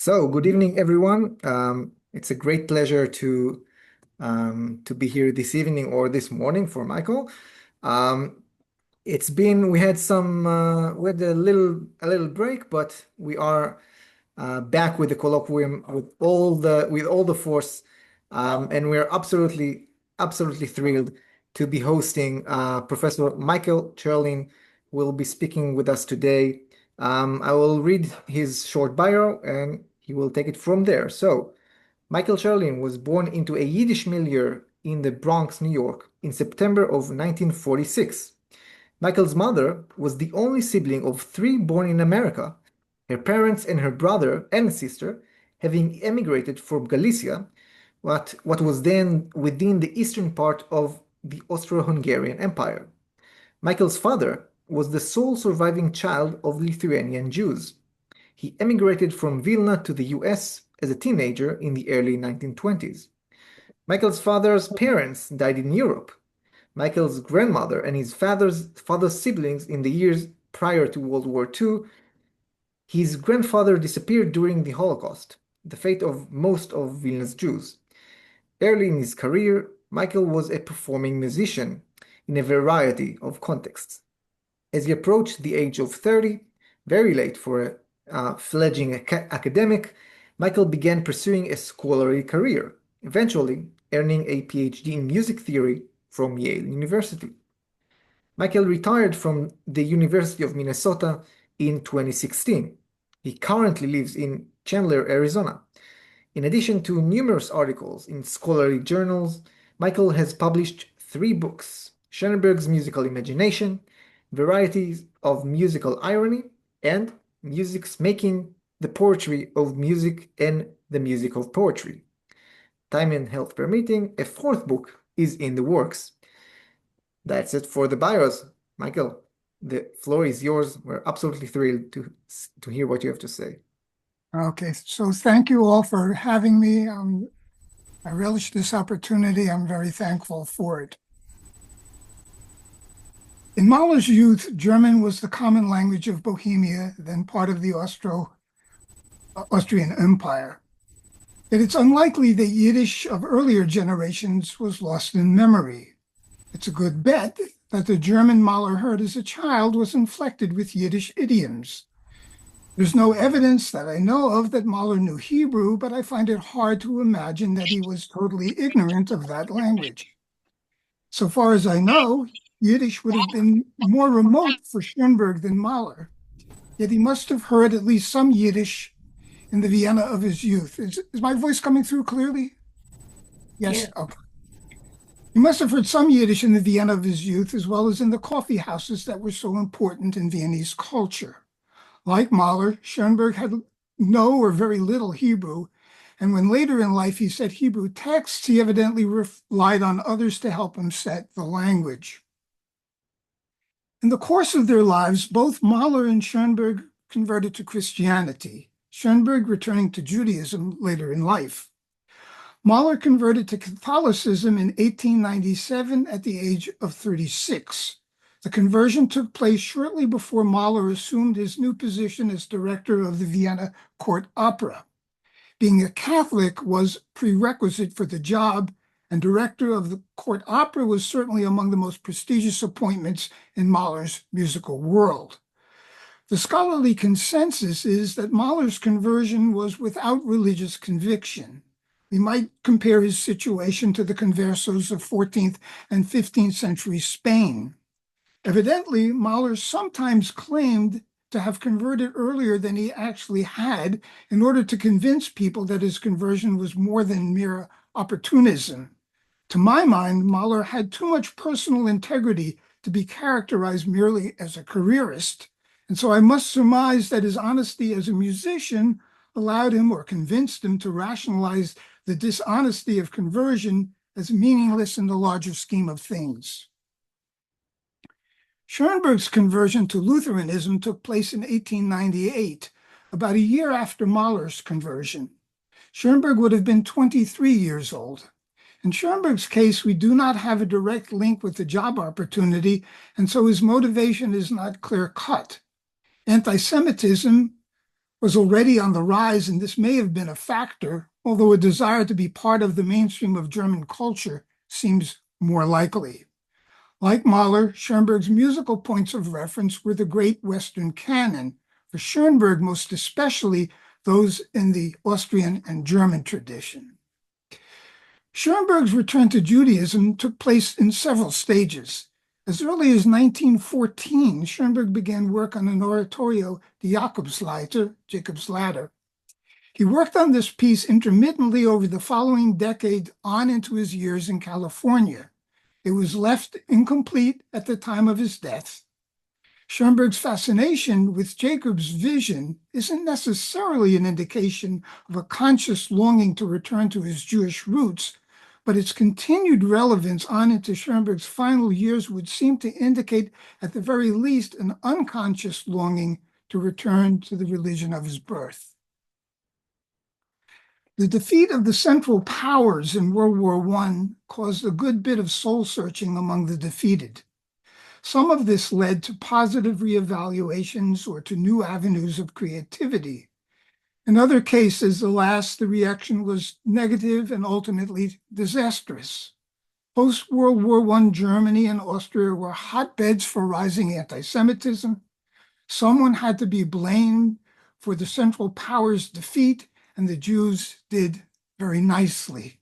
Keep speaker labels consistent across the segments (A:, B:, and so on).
A: So, good evening, everyone. It's a great pleasure to be here this evening or this morning for Michael. Um, we had we had a little break, but we are back with the colloquium with all the force, and we're absolutely thrilled to be hosting Professor Michael Cherlin, who will be speaking with us today. I will read his short bio, and he will take it from there. So, Michael Cherlin was born into a Yiddish milieu in the Bronx, New York, in September of 1946. Michael's mother was the only sibling of three born in America, her parents and her brother and sister having emigrated from Galicia, what was then within the eastern part of the Austro-Hungarian Empire. Michael's father was the sole surviving child of Lithuanian Jews. He emigrated from Vilna to the US as a teenager in the early 1920s. Michael's father's parents died in Europe. Michael's grandmother and his father's siblings in the years prior to World War II. His grandfather disappeared during the Holocaust, the fate of most of Vilna's Jews. Early in his career, Michael was a performing musician in a variety of contexts. As he approached the age of 30, very late for a fledgling academic, Michael began pursuing a scholarly career, eventually earning a PhD in music theory from Yale University. Michael retired from the University of Minnesota in 2016. He currently lives in Chandler, Arizona. In addition to numerous articles in scholarly journals, Michael has published 3 books: Schoenberg's Musical Imagination, Varieties of Musical Irony, and Music's Making, the Poetry of Music and the Music of Poetry. Time and health permitting, a 4th book is in the works. That's it for the bios. Michael, the floor is yours. We're absolutely thrilled to hear what you have to say.
B: Okay, so thank you all for having me. I relish this opportunity. I'm very thankful for it. In Mahler's youth, German was the common language of Bohemia, then part of the Austrian Empire. Yet it's unlikely that Yiddish of earlier generations was lost in memory. It's a good bet that the German Mahler heard as a child was inflected with Yiddish idioms. There's no evidence that I know of that Mahler knew Hebrew, but I find it hard to imagine that he was totally ignorant of that language. So far as I know, Yiddish would have been more remote for Schoenberg than Mahler, yet he must have heard at least some Yiddish in the Vienna of his youth. Is my voice coming through clearly? Yes, yeah. Okay. He must have heard some Yiddish in the Vienna of his youth, as well as in the coffee houses that were so important in Viennese culture. Like Mahler, Schoenberg had no or very little Hebrew, and when later in life he said Hebrew texts, he evidently relied on others to help him set the language. In the course of their lives, both Mahler and Schoenberg converted to Christianity, Schoenberg returning to Judaism later in life. Mahler converted to Catholicism in 1897 at the age of 36. The conversion took place shortly before Mahler assumed his new position as director of the Vienna Court Opera. Being a Catholic was prerequisite for the job, and director of the court opera was certainly among the most prestigious appointments in Mahler's musical world. The scholarly consensus is that Mahler's conversion was without religious conviction. We might compare his situation to the conversos of 14th and 15th century Spain. Evidently, Mahler sometimes claimed to have converted earlier than he actually had in order to convince people that his conversion was more than mere opportunism. To my mind, Mahler had too much personal integrity to be characterized merely as a careerist, and so I must surmise that his honesty as a musician allowed him or convinced him to rationalize the dishonesty of conversion as meaningless in the larger scheme of things. Schoenberg's conversion to Lutheranism took place in 1898, about a year after Mahler's conversion. Schoenberg would have been 23 years old. In Schoenberg's case, we do not have a direct link with the job opportunity, and so his motivation is not clear-cut. Anti-Semitism was already on the rise, and this may have been a factor, although a desire to be part of the mainstream of German culture seems more likely. Like Mahler, Schoenberg's musical points of reference were the great Western canon, for Schoenberg most especially those in the Austrian and German tradition. Schoenberg's return to Judaism took place in several stages. As early as 1914, Schoenberg began work on an oratorio, the Jacob's Ladder. He worked on this piece intermittently over the following decade on into his years in California. It was left incomplete at the time of his death. Schoenberg's fascination with Jacob's vision isn't necessarily an indication of a conscious longing to return to his Jewish roots, but its continued relevance on into Schoenberg's final years would seem to indicate, at the very least, an unconscious longing to return to the religion of his birth. The defeat of the Central Powers in World War I caused a good bit of soul-searching among the defeated. Some of this led to positive reevaluations or to new avenues of creativity. In other cases, alas, the reaction was negative and ultimately disastrous. Post-World War I Germany and Austria were hotbeds for rising anti-Semitism. Someone had to be blamed for the Central Powers' defeat, and the Jews did very nicely.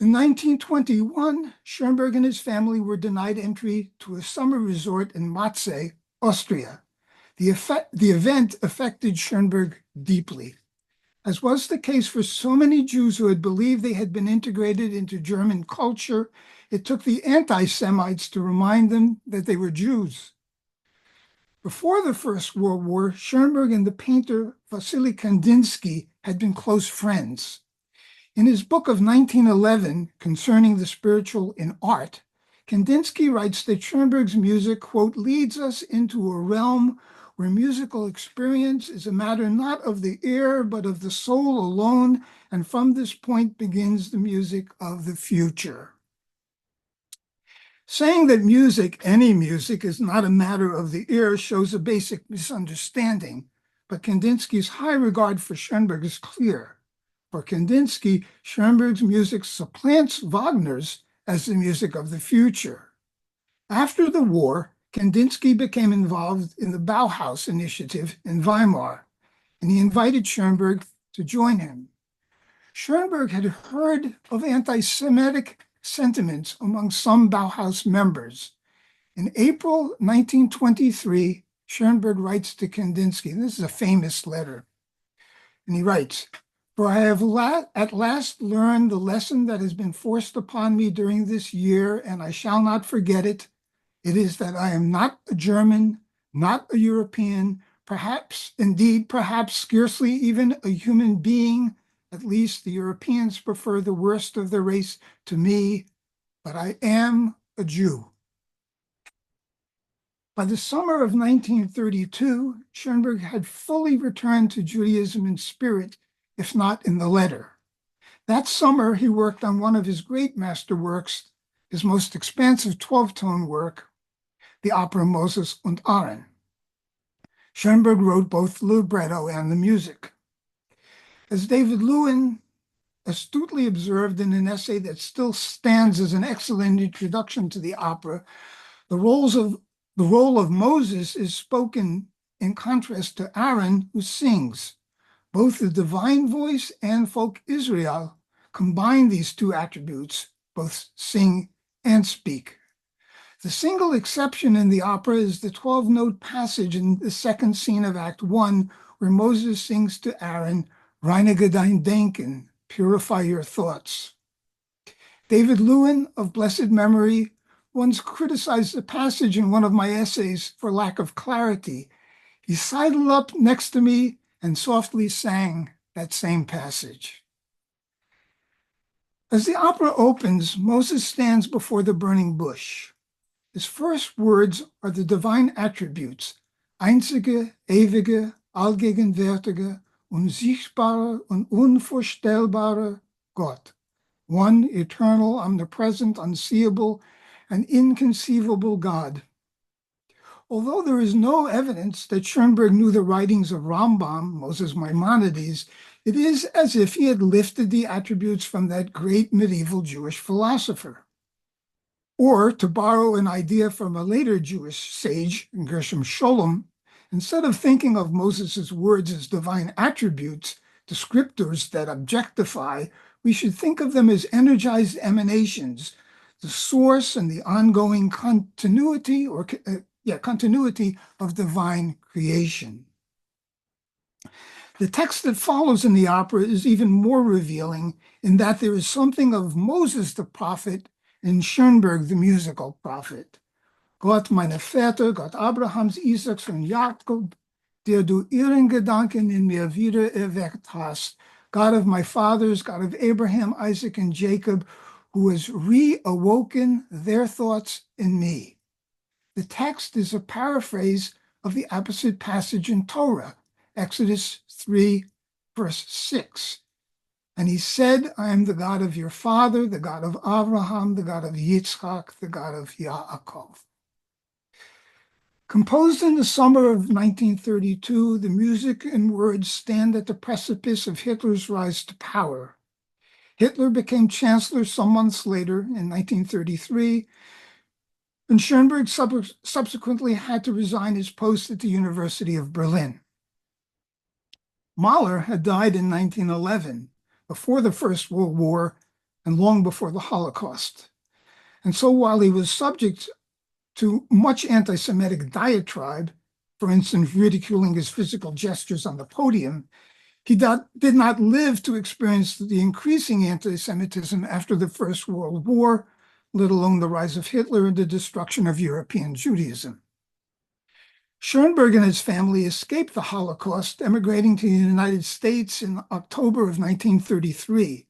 B: In 1921, Schoenberg and his family were denied entry to a summer resort in Matze, Austria. The event affected Schoenberg deeply. As was the case for so many Jews who had believed they had been integrated into German culture, it took the anti-Semites to remind them that they were Jews. Before the First World War, Schoenberg and the painter Wassily Kandinsky had been close friends. In his book of 1911, Concerning the Spiritual in Art, Kandinsky writes that Schoenberg's music, quote, leads us into a realm where musical experience is a matter not of the ear, but of the soul alone, and from this point begins the music of the future. Saying that music, any music, is not a matter of the ear shows a basic misunderstanding, but Kandinsky's high regard for Schoenberg is clear. For Kandinsky, Schoenberg's music supplants Wagner's as the music of the future. After the war, Kandinsky became involved in the Bauhaus initiative in Weimar, and he invited Schoenberg to join him. Schoenberg had heard of anti-Semitic sentiments among some Bauhaus members. In April 1923, Schoenberg writes to Kandinsky, and this is a famous letter, and he writes, "For I have at last learned the lesson that has been forced upon me during this year, and I shall not forget it. It is that I am not a German, not a European, perhaps scarcely even a human being. At least the Europeans prefer the worst of the race to me, but I am a Jew." By the summer of 1932, Schoenberg had fully returned to Judaism in spirit, if not in the letter. That summer, he worked on one of his great masterworks, his most expansive 12-tone work, the opera Moses und Aaron. Schoenberg wrote both the libretto and the music. As David Linn astutely observed in an essay that still stands as an excellent introduction to the opera, the role of Moses is spoken in contrast to Aaron, who sings. Both the divine voice and folk Israel combine these two attributes, both sing and speak. The single exception in the opera is the 12-note passage in the second scene of Act 1, where Moses sings to Aaron, "Reinige dein Denken," purify your thoughts. David Linn, of blessed memory, once criticized the passage in one of my essays for lack of clarity. He sidled up next to me and softly sang that same passage. As the opera opens, Moses stands before the burning bush. His first words are the divine attributes, einzige, ewige, allgegenwärtige, unsichtbare und unvorstellbare Gott, one eternal, omnipresent, unseeable, and inconceivable God. Although there is no evidence that Schoenberg knew the writings of Rambam, Moses Maimonides, it is as if he had lifted the attributes from that great medieval Jewish philosopher. Or, to borrow an idea from a later Jewish sage, Gershom Scholem, instead of thinking of Moses' words as divine attributes, descriptors that objectify, we should think of them as energized emanations, the source and the ongoing continuity of divine creation. The text that follows in the opera is even more revealing in that there is something of Moses the prophet and Schoenberg the musical prophet. Gott, meine Väter, Gott Abrahams, Isaaks und Jakob, der du ihren Gedanken in mir wieder erweckt hast, God of my fathers, God of Abraham, Isaac, and Jacob, who has reawoken their thoughts in me. The text is a paraphrase of the opposite passage in Torah, Exodus 3, verse 6. And he said, I am the God of your father, the God of Abraham, the God of Yitzchak, the God of Yaakov. Composed in the summer of 1932, the music and words stand at the precipice of Hitler's rise to power. Hitler became chancellor some months later, in 1933, and Schoenberg subsequently had to resign his post at the University of Berlin. Mahler had died in 1911, before the First World War and long before the Holocaust. And so while he was subject to much anti-Semitic diatribe, for instance, ridiculing his physical gestures on the podium, he did not live to experience the increasing anti-Semitism after the First World War, let alone the rise of Hitler and the destruction of European Judaism. Schoenberg and his family escaped the Holocaust, emigrating to the United States in October of 1933.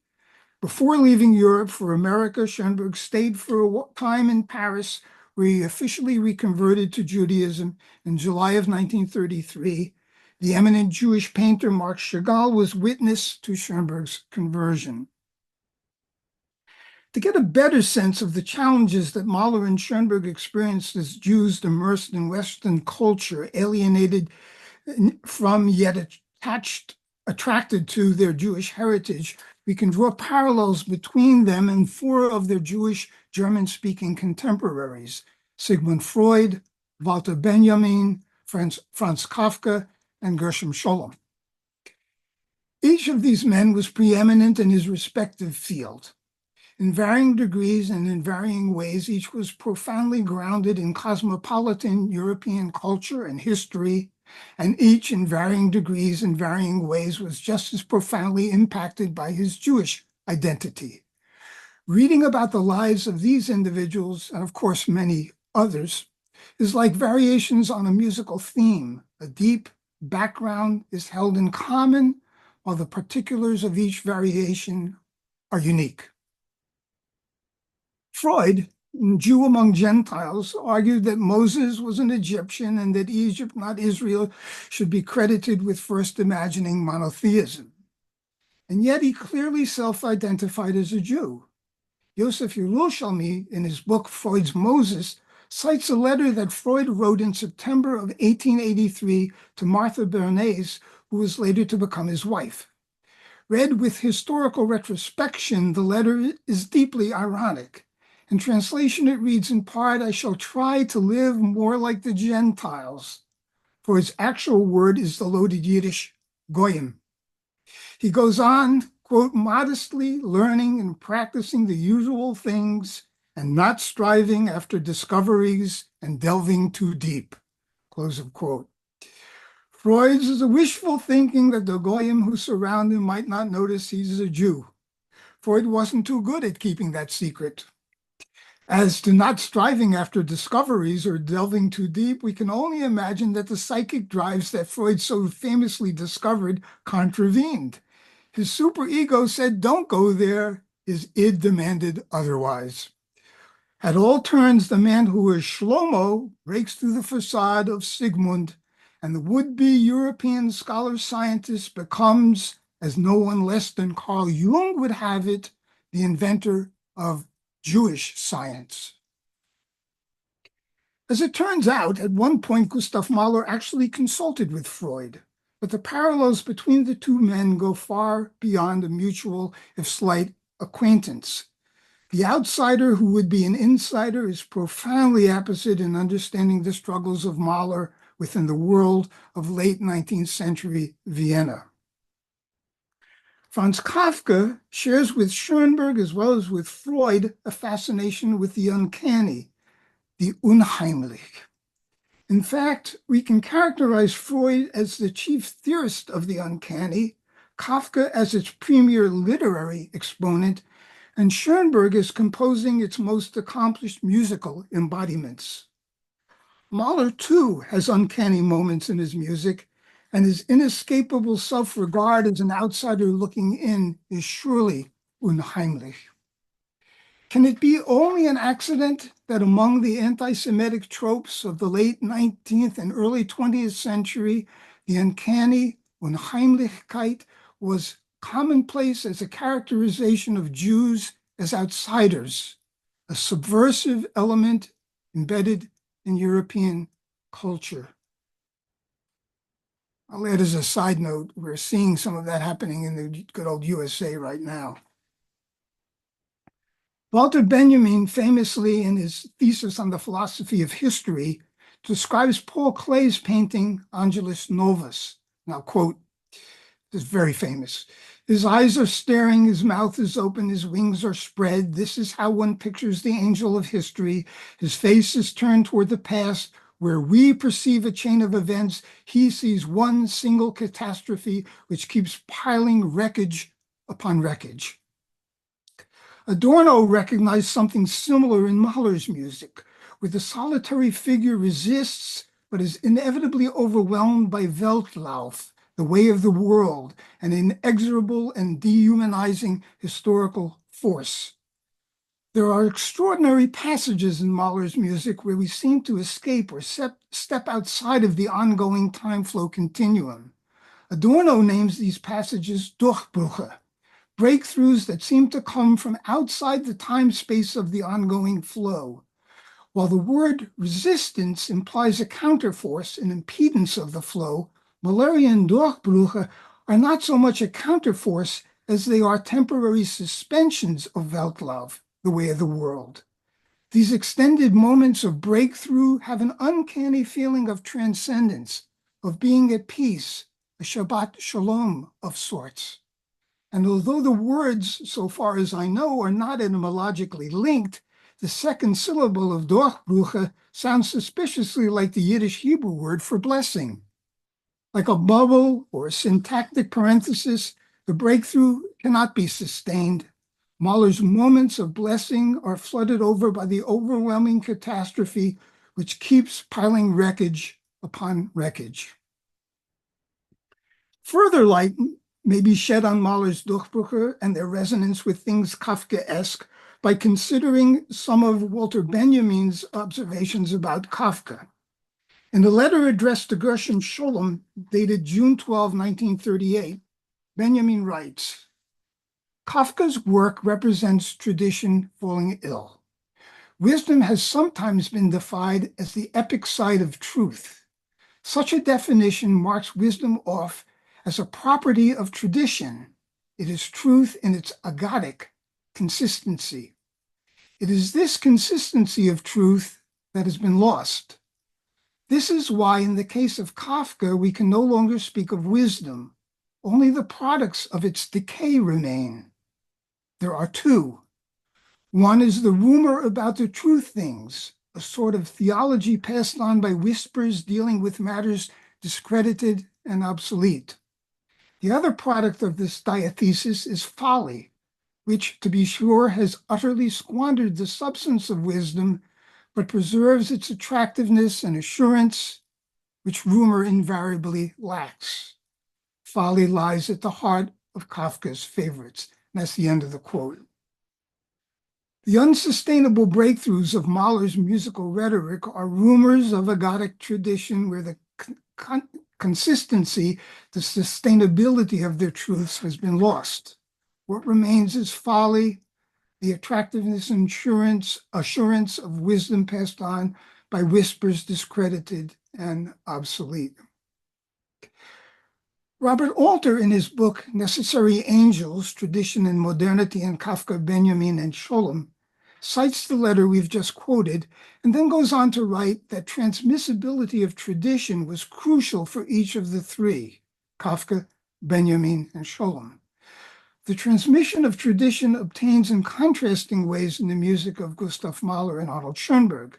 B: Before leaving Europe for America, Schoenberg stayed for a time in Paris, where he officially reconverted to Judaism in July of 1933. The eminent Jewish painter Marc Chagall was witness to Schoenberg's conversion. To get a better sense of the challenges that Mahler and Schoenberg experienced as Jews immersed in Western culture, alienated from yet attracted to their Jewish heritage, we can draw parallels between them and four of their Jewish German-speaking contemporaries: Sigmund Freud, Walter Benjamin, Franz Kafka, and Gershom Scholem. Each of these men was preeminent in his respective field. In varying degrees and in varying ways, each was profoundly grounded in cosmopolitan European culture and history, and each in varying degrees and varying ways was just as profoundly impacted by his Jewish identity. Reading about the lives of these individuals, and of course many others, is like variations on a musical theme. A deep background is held in common, while the particulars of each variation are unique. Freud, Jew among Gentiles, argued that Moses was an Egyptian and that Egypt, not Israel, should be credited with first imagining monotheism. And yet he clearly self-identified as a Jew. Yosef Yerushalmi, in his book Freud's Moses, cites a letter that Freud wrote in September of 1883 to Martha Bernays, who was later to become his wife. Read with historical retrospection, the letter is deeply ironic. In translation, it reads in part, I shall try to live more like the Gentiles. For its actual word is the loaded Yiddish goyim. He goes on, quote, modestly learning and practicing the usual things and not striving after discoveries and delving too deep, close of quote. Freud's is a wishful thinking that the goyim who surround him might not notice he's a Jew. Freud wasn't too good at keeping that secret. As to not striving after discoveries or delving too deep, we can only imagine that the psychic drives that Freud so famously discovered contravened. His superego said, don't go there. His id demanded otherwise. At all turns, the man who is Shlomo breaks through the facade of Sigmund, and the would-be European scholar-scientist becomes, as no one less than Carl Jung would have it, the inventor of Jewish science. As it turns out, at one point, Gustav Mahler actually consulted with Freud, but the parallels between the two men go far beyond a mutual, if slight, acquaintance. The outsider who would be an insider is profoundly apposite in understanding the struggles of Mahler within the world of late 19th century Vienna. Franz Kafka shares with Schoenberg as well as with Freud a fascination with the uncanny, the unheimlich. In fact, we can characterize Freud as the chief theorist of the uncanny, Kafka as its premier literary exponent, and Schoenberg as composing its most accomplished musical embodiments. Mahler, too, has uncanny moments in his music, and his inescapable self-regard as an outsider looking in is surely unheimlich. Can it be only an accident that among the anti-Semitic tropes of the late 19th and early 20th century, the uncanny Unheimlichkeit was commonplace as a characterization of Jews as outsiders, a subversive element embedded in European culture? I'll add as a side note, we're seeing some of that happening in the good old USA right now. Walter Benjamin, famously in his thesis on the philosophy of history, describes Paul Klee's painting Angelus Novus. Now, quote, this is very famous. His eyes are staring, his mouth is open, his wings are spread. This is how one pictures the angel of history. His face is turned toward the past. Where we perceive a chain of events, he sees one single catastrophe which keeps piling wreckage upon wreckage. Adorno recognized something similar in Mahler's music, where the solitary figure resists but is inevitably overwhelmed by Weltlauf, the way of the world, an inexorable and dehumanizing historical force. There are extraordinary passages in Mahler's music where we seem to escape or step outside of the ongoing time flow continuum. Adorno names these passages Durchbrüche, breakthroughs that seem to come from outside the time space of the ongoing flow. While the word resistance implies a counterforce, an impedance of the flow, Mahlerian Durchbrüche are not so much a counterforce as they are temporary suspensions of Weltlauf, the way of the world. These extended moments of breakthrough have an uncanny feeling of transcendence, of being at peace, a Shabbat Shalom of sorts. And although the words, so far as I know, are not etymologically linked, the second syllable of Durchbrüche sounds suspiciously like the Yiddish Hebrew word for blessing. Like a bubble or a syntactic parenthesis, the breakthrough cannot be sustained. Mahler's moments of blessing are flooded over by the overwhelming catastrophe which keeps piling wreckage upon wreckage. Further light may be shed on Mahler's Durchbrüche and their resonance with things Kafkaesque by considering some of Walter Benjamin's observations about Kafka. In a letter addressed to Gershom Scholem, dated June 12, 1938, Benjamin writes, Kafka's work represents tradition falling ill. Wisdom has sometimes been defined as the epic side of truth. Such a definition marks wisdom off as a property of tradition. It is truth in its agadic consistency. It is this consistency of truth that has been lost. This is why in the case of Kafka, we can no longer speak of wisdom. Only the products of its decay remain. There are two. One is the rumor about the true things, a sort of theology passed on by whispers dealing with matters discredited and obsolete. The other product of this diathesis is folly, which, to be sure, has utterly squandered the substance of wisdom, but preserves its attractiveness and assurance, which rumor invariably lacks. Folly lies at the heart of Kafka's favorites. And that's the end of the quote. The unsustainable breakthroughs of Mahler's musical rhetoric are rumors of agadic tradition where the consistency, the sustainability of their truths has been lost. What remains is folly, the attractiveness and assurance of wisdom passed on by whispers discredited and obsolete. Robert Alter, in his book Necessary Angels, Tradition and Modernity in Kafka, Benjamin, and Sholem, cites the letter we've just quoted, and then goes on to write that transmissibility of tradition was crucial for each of the three, Kafka, Benjamin, and Sholem. The transmission of tradition obtains in contrasting ways in the music of Gustav Mahler and Arnold Schoenberg.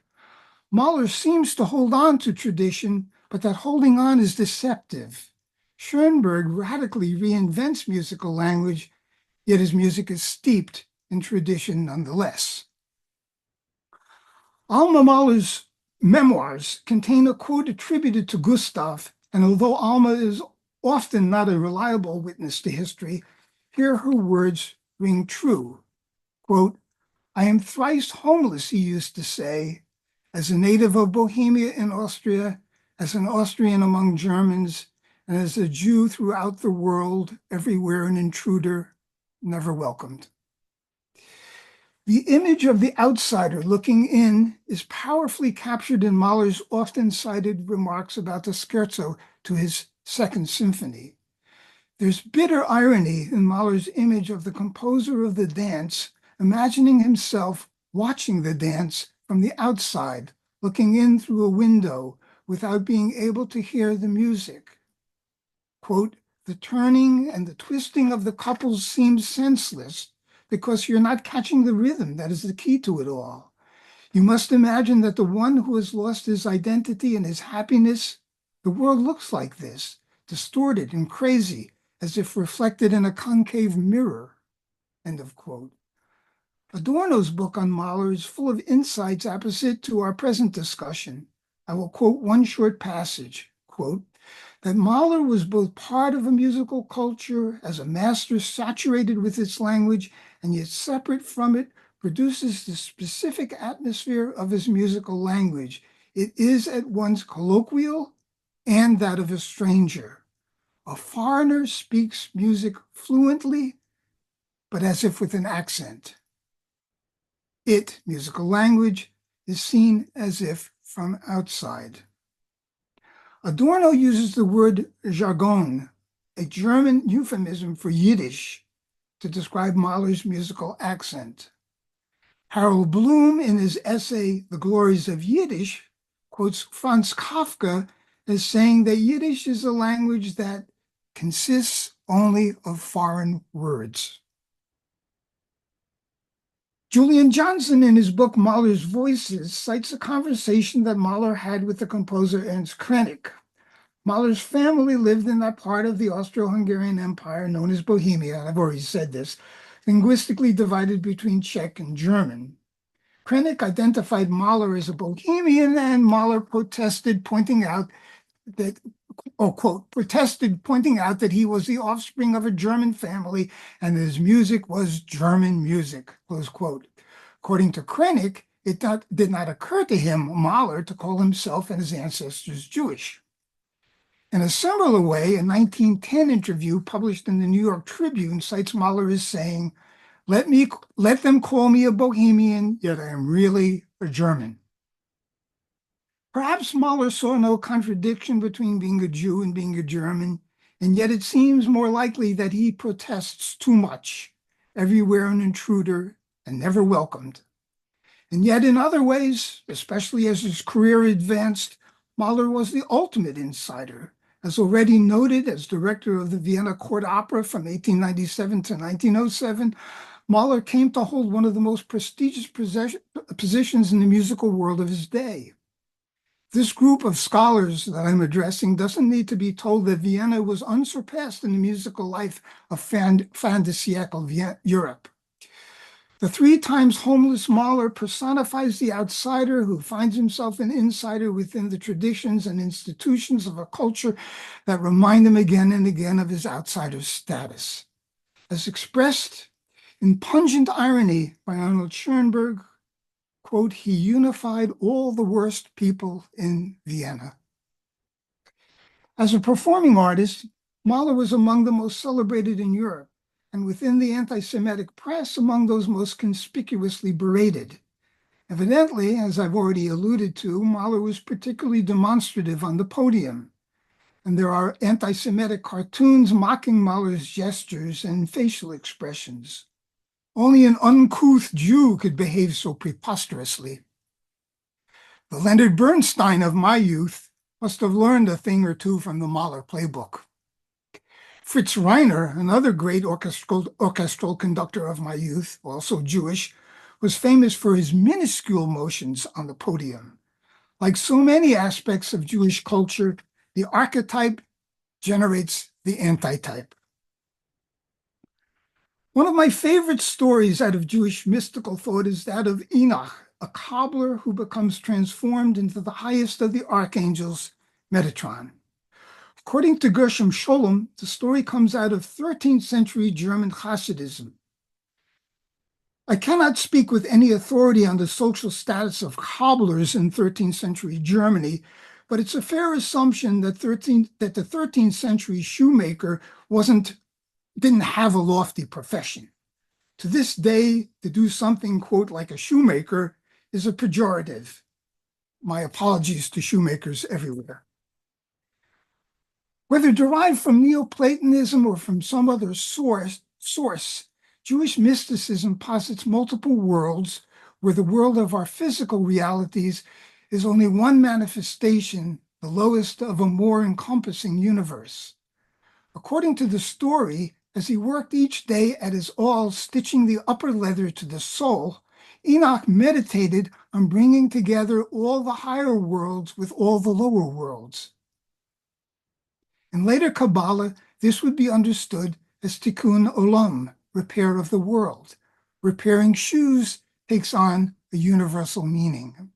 B: Mahler seems to hold on to tradition, but that holding on is deceptive. Schoenberg radically reinvents musical language, yet his music is steeped in tradition nonetheless. Alma Mahler's memoirs contain a quote attributed to Gustav, and although Alma is often not a reliable witness to history, here her words ring true. Quote, "I am thrice homeless," he used to say, "as a native of Bohemia in Austria, as an Austrian among Germans, and as a Jew throughout the world, everywhere an intruder, never welcomed." The image of the outsider looking in is powerfully captured in Mahler's often cited remarks about the scherzo to his Second Symphony. There's bitter irony in Mahler's image of the composer of the dance, imagining himself watching the dance from the outside, looking in through a window without being able to hear the music. Quote, "The turning and the twisting of the couples seems senseless because you're not catching the rhythm that is the key to it all. You must imagine that the one who has lost his identity and his happiness, the world looks like this, distorted and crazy, as if reflected in a concave mirror." End of quote. Adorno's book on Mahler is full of insights opposite to our present discussion. I will quote one short passage, quote, "That Mahler was both part of a musical culture as a master saturated with its language and yet separate from it produces the specific atmosphere of his musical language. It is at once colloquial and that of a stranger. A foreigner speaks music fluently, but as if with an accent. It, musical language, is seen as if from outside." Adorno uses the word jargon, a German euphemism for Yiddish, to describe Mahler's musical accent. Harold Bloom, in his essay, The Glories of Yiddish, quotes Franz Kafka as saying that Yiddish is a language that consists only of foreign words. Julian Johnson, in his book Mahler's Voices, cites a conversation that Mahler had with the composer Ernst Krenek. Mahler's family lived in that part of the Austro-Hungarian Empire known as Bohemia, I've already said this, linguistically divided between Czech and German. Krenek identified Mahler as a Bohemian, and Mahler protested, pointing out that he was the offspring of a German family and his music was German music, close quote. According to Krenek, it did not occur to him, Mahler, to call himself and his ancestors Jewish. In a similar way, a 1910 interview published in the New York Tribune cites Mahler as saying, let them call me a Bohemian, yet I am really a German." Perhaps Mahler saw no contradiction between being a Jew and being a German, and yet it seems more likely that he protests too much, everywhere an intruder and never welcomed. And yet in other ways, especially as his career advanced, Mahler was the ultimate insider. As already noted, as director of the Vienna Court Opera from 1897 to 1907, Mahler came to hold one of the most prestigious positions in the musical world of his day. This group of scholars that I'm addressing doesn't need to be told that Vienna was unsurpassed in the musical life of fin de siècle Europe. The 3 times homeless Mahler personifies the outsider who finds himself an insider within the traditions and institutions of a culture that remind him again and again of his outsider status. As expressed in pungent irony by Arnold Schoenberg, quote, "He unified all the worst people in Vienna." As a performing artist, Mahler was among the most celebrated in Europe, and within the anti-Semitic press, among those most conspicuously berated. Evidently, as I've already alluded to, Mahler was particularly demonstrative on the podium, and there are anti-Semitic cartoons mocking Mahler's gestures and facial expressions. Only an uncouth Jew could behave so preposterously. The Leonard Bernstein of my youth must have learned a thing or two from the Mahler playbook. Fritz Reiner, another great orchestral conductor of my youth, also Jewish, was famous for his minuscule motions on the podium. Like so many aspects of Jewish culture, the archetype generates the antitype. One of my favorite stories out of Jewish mystical thought is that of Enoch, a cobbler who becomes transformed into the highest of the archangels, Metatron. According to Gershom Scholem, the story comes out of 13th century German Hasidism. I cannot speak with any authority on the social status of cobblers in 13th century Germany, but it's a fair assumption that the 13th century shoemaker didn't have a lofty profession. To this day, to do something, quote, like a shoemaker is a pejorative. My apologies to shoemakers everywhere. Whether derived from Neoplatonism or from some other source, Jewish mysticism posits multiple worlds where the world of our physical realities is only one manifestation, the lowest of a more encompassing universe. According to the story, as he worked each day at his awl, stitching the upper leather to the sole, Enoch meditated on bringing together all the higher worlds with all the lower worlds. In later Kabbalah, this would be understood as tikkun olam, repair of the world. Repairing shoes takes on a universal meaning.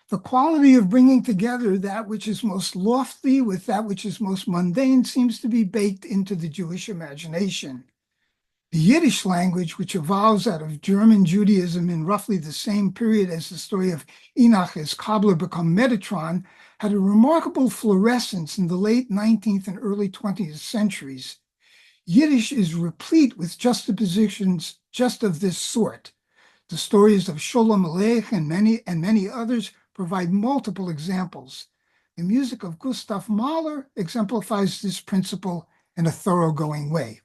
B: The quality of bringing together that which is most lofty with that which is most mundane seems to be baked into the Jewish imagination. The Yiddish language, which evolves out of German Judaism in roughly the same period as the story of Enoch as cobbler become Metatron, had a remarkable fluorescence in the late 19th and early 20th centuries. Yiddish is replete with juxtapositions just of this sort. The stories of Sholem Aleich and many others provide multiple examples. The music of Gustav Mahler exemplifies this principle in a thoroughgoing way.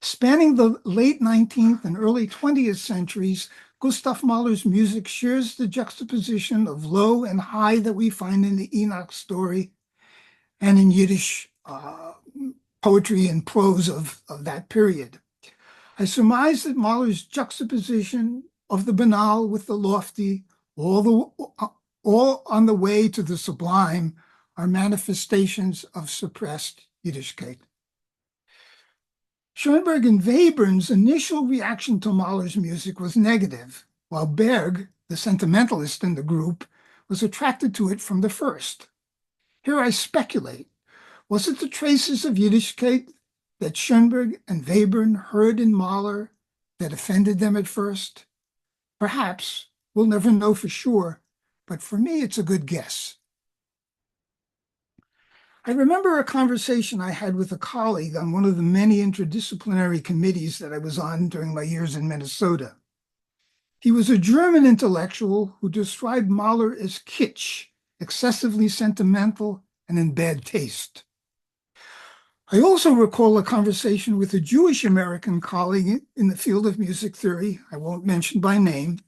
B: Spanning the late 19th and early 20th centuries, Gustav Mahler's music shares the juxtaposition of low and high that we find in the Enoch story and in Yiddish poetry and prose of that period. I surmise that Mahler's juxtaposition of the banal with the lofty, all on the way to the sublime, are manifestations of suppressed Yiddishkayt. Schoenberg and Webern's initial reaction to Mahler's music was negative, while Berg, the sentimentalist in the group, was attracted to it from the first. Here I speculate. Was it the traces of Yiddishkayt that Schoenberg and Webern heard in Mahler that offended them at first? Perhaps. We'll never know for sure, but for me, it's a good guess. I remember a conversation I had with a colleague on one of the many interdisciplinary committees that I was on during my years in Minnesota. He was a German intellectual who described Mahler as kitsch, excessively sentimental, and in bad taste. I also recall a conversation with a Jewish American colleague in the field of music theory, I won't mention by name,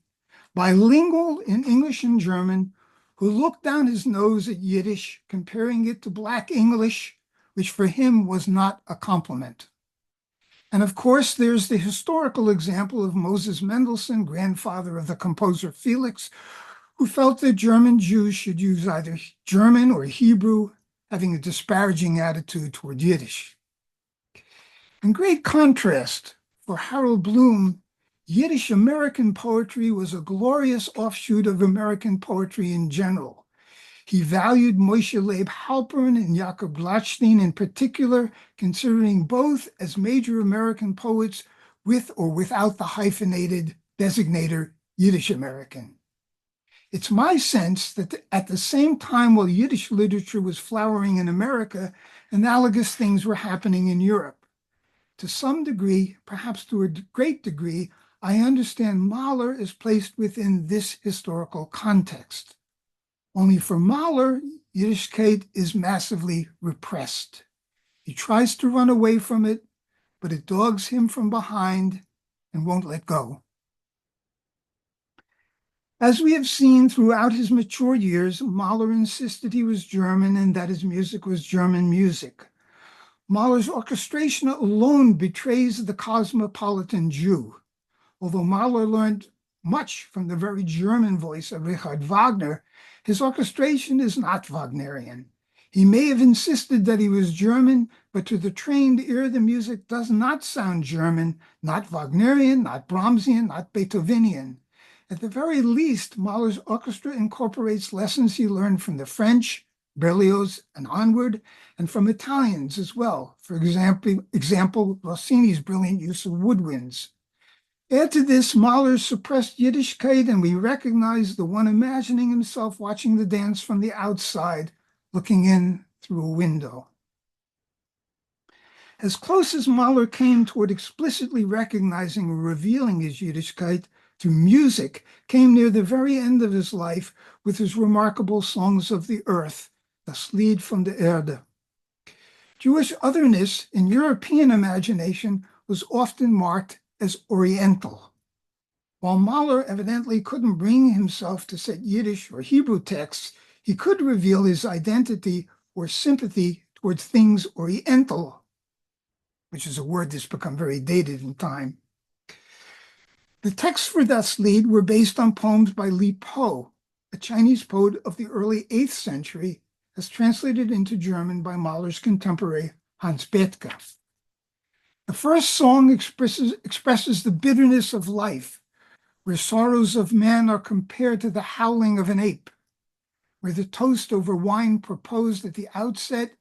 B: bilingual in English and German, who looked down his nose at Yiddish, comparing it to Black English, which for him was not a compliment. And of course, there's the historical example of Moses Mendelssohn, grandfather of the composer Felix, who felt that German Jews should use either German or Hebrew, having a disparaging attitude toward Yiddish. In great contrast, for Harold Bloom, Yiddish American poetry was a glorious offshoot of American poetry in general. He valued Moshe Leib Halpern and Jakob Glatstein in particular, considering both as major American poets with or without the hyphenated designator Yiddish American. It's my sense that at the same time while Yiddish literature was flowering in America, analogous things were happening in Europe. To some degree, perhaps to a great degree, I understand Mahler is placed within this historical context. Only for Mahler, Yiddishkayt is massively repressed. He tries to run away from it, but it dogs him from behind and won't let go. As we have seen throughout his mature years, Mahler insisted he was German and that his music was German music. Mahler's orchestration alone betrays the cosmopolitan Jew. Although Mahler learned much from the very German voice of Richard Wagner, his orchestration is not Wagnerian. He may have insisted that he was German, but to the trained ear, the music does not sound German, not Wagnerian, not Brahmsian, not Beethovenian. At the very least, Mahler's orchestra incorporates lessons he learned from the French, Berlioz, and onward, and from Italians as well. For example, Rossini's brilliant use of woodwinds. Add to this Mahler's suppressed Yiddishkayt, and we recognize the one imagining himself watching the dance from the outside, looking in through a window. As close as Mahler came toward explicitly recognizing or revealing his Yiddishkayt through music came near the very end of his life with his remarkable Songs of the Earth, Das Lied von der Erde. Jewish otherness in European imagination was often marked as Oriental. While Mahler evidently couldn't bring himself to set Yiddish or Hebrew texts, he could reveal his identity or sympathy towards things Oriental, which is a word that's become very dated in time. The texts for Das Lied were based on poems by Li Po, a Chinese poet of the early 8th century, as translated into German by Mahler's contemporary Hans Bethge. The first song expresses the bitterness of life, where sorrows of man are compared to the howling of an ape, where the toast over wine proposed at the outset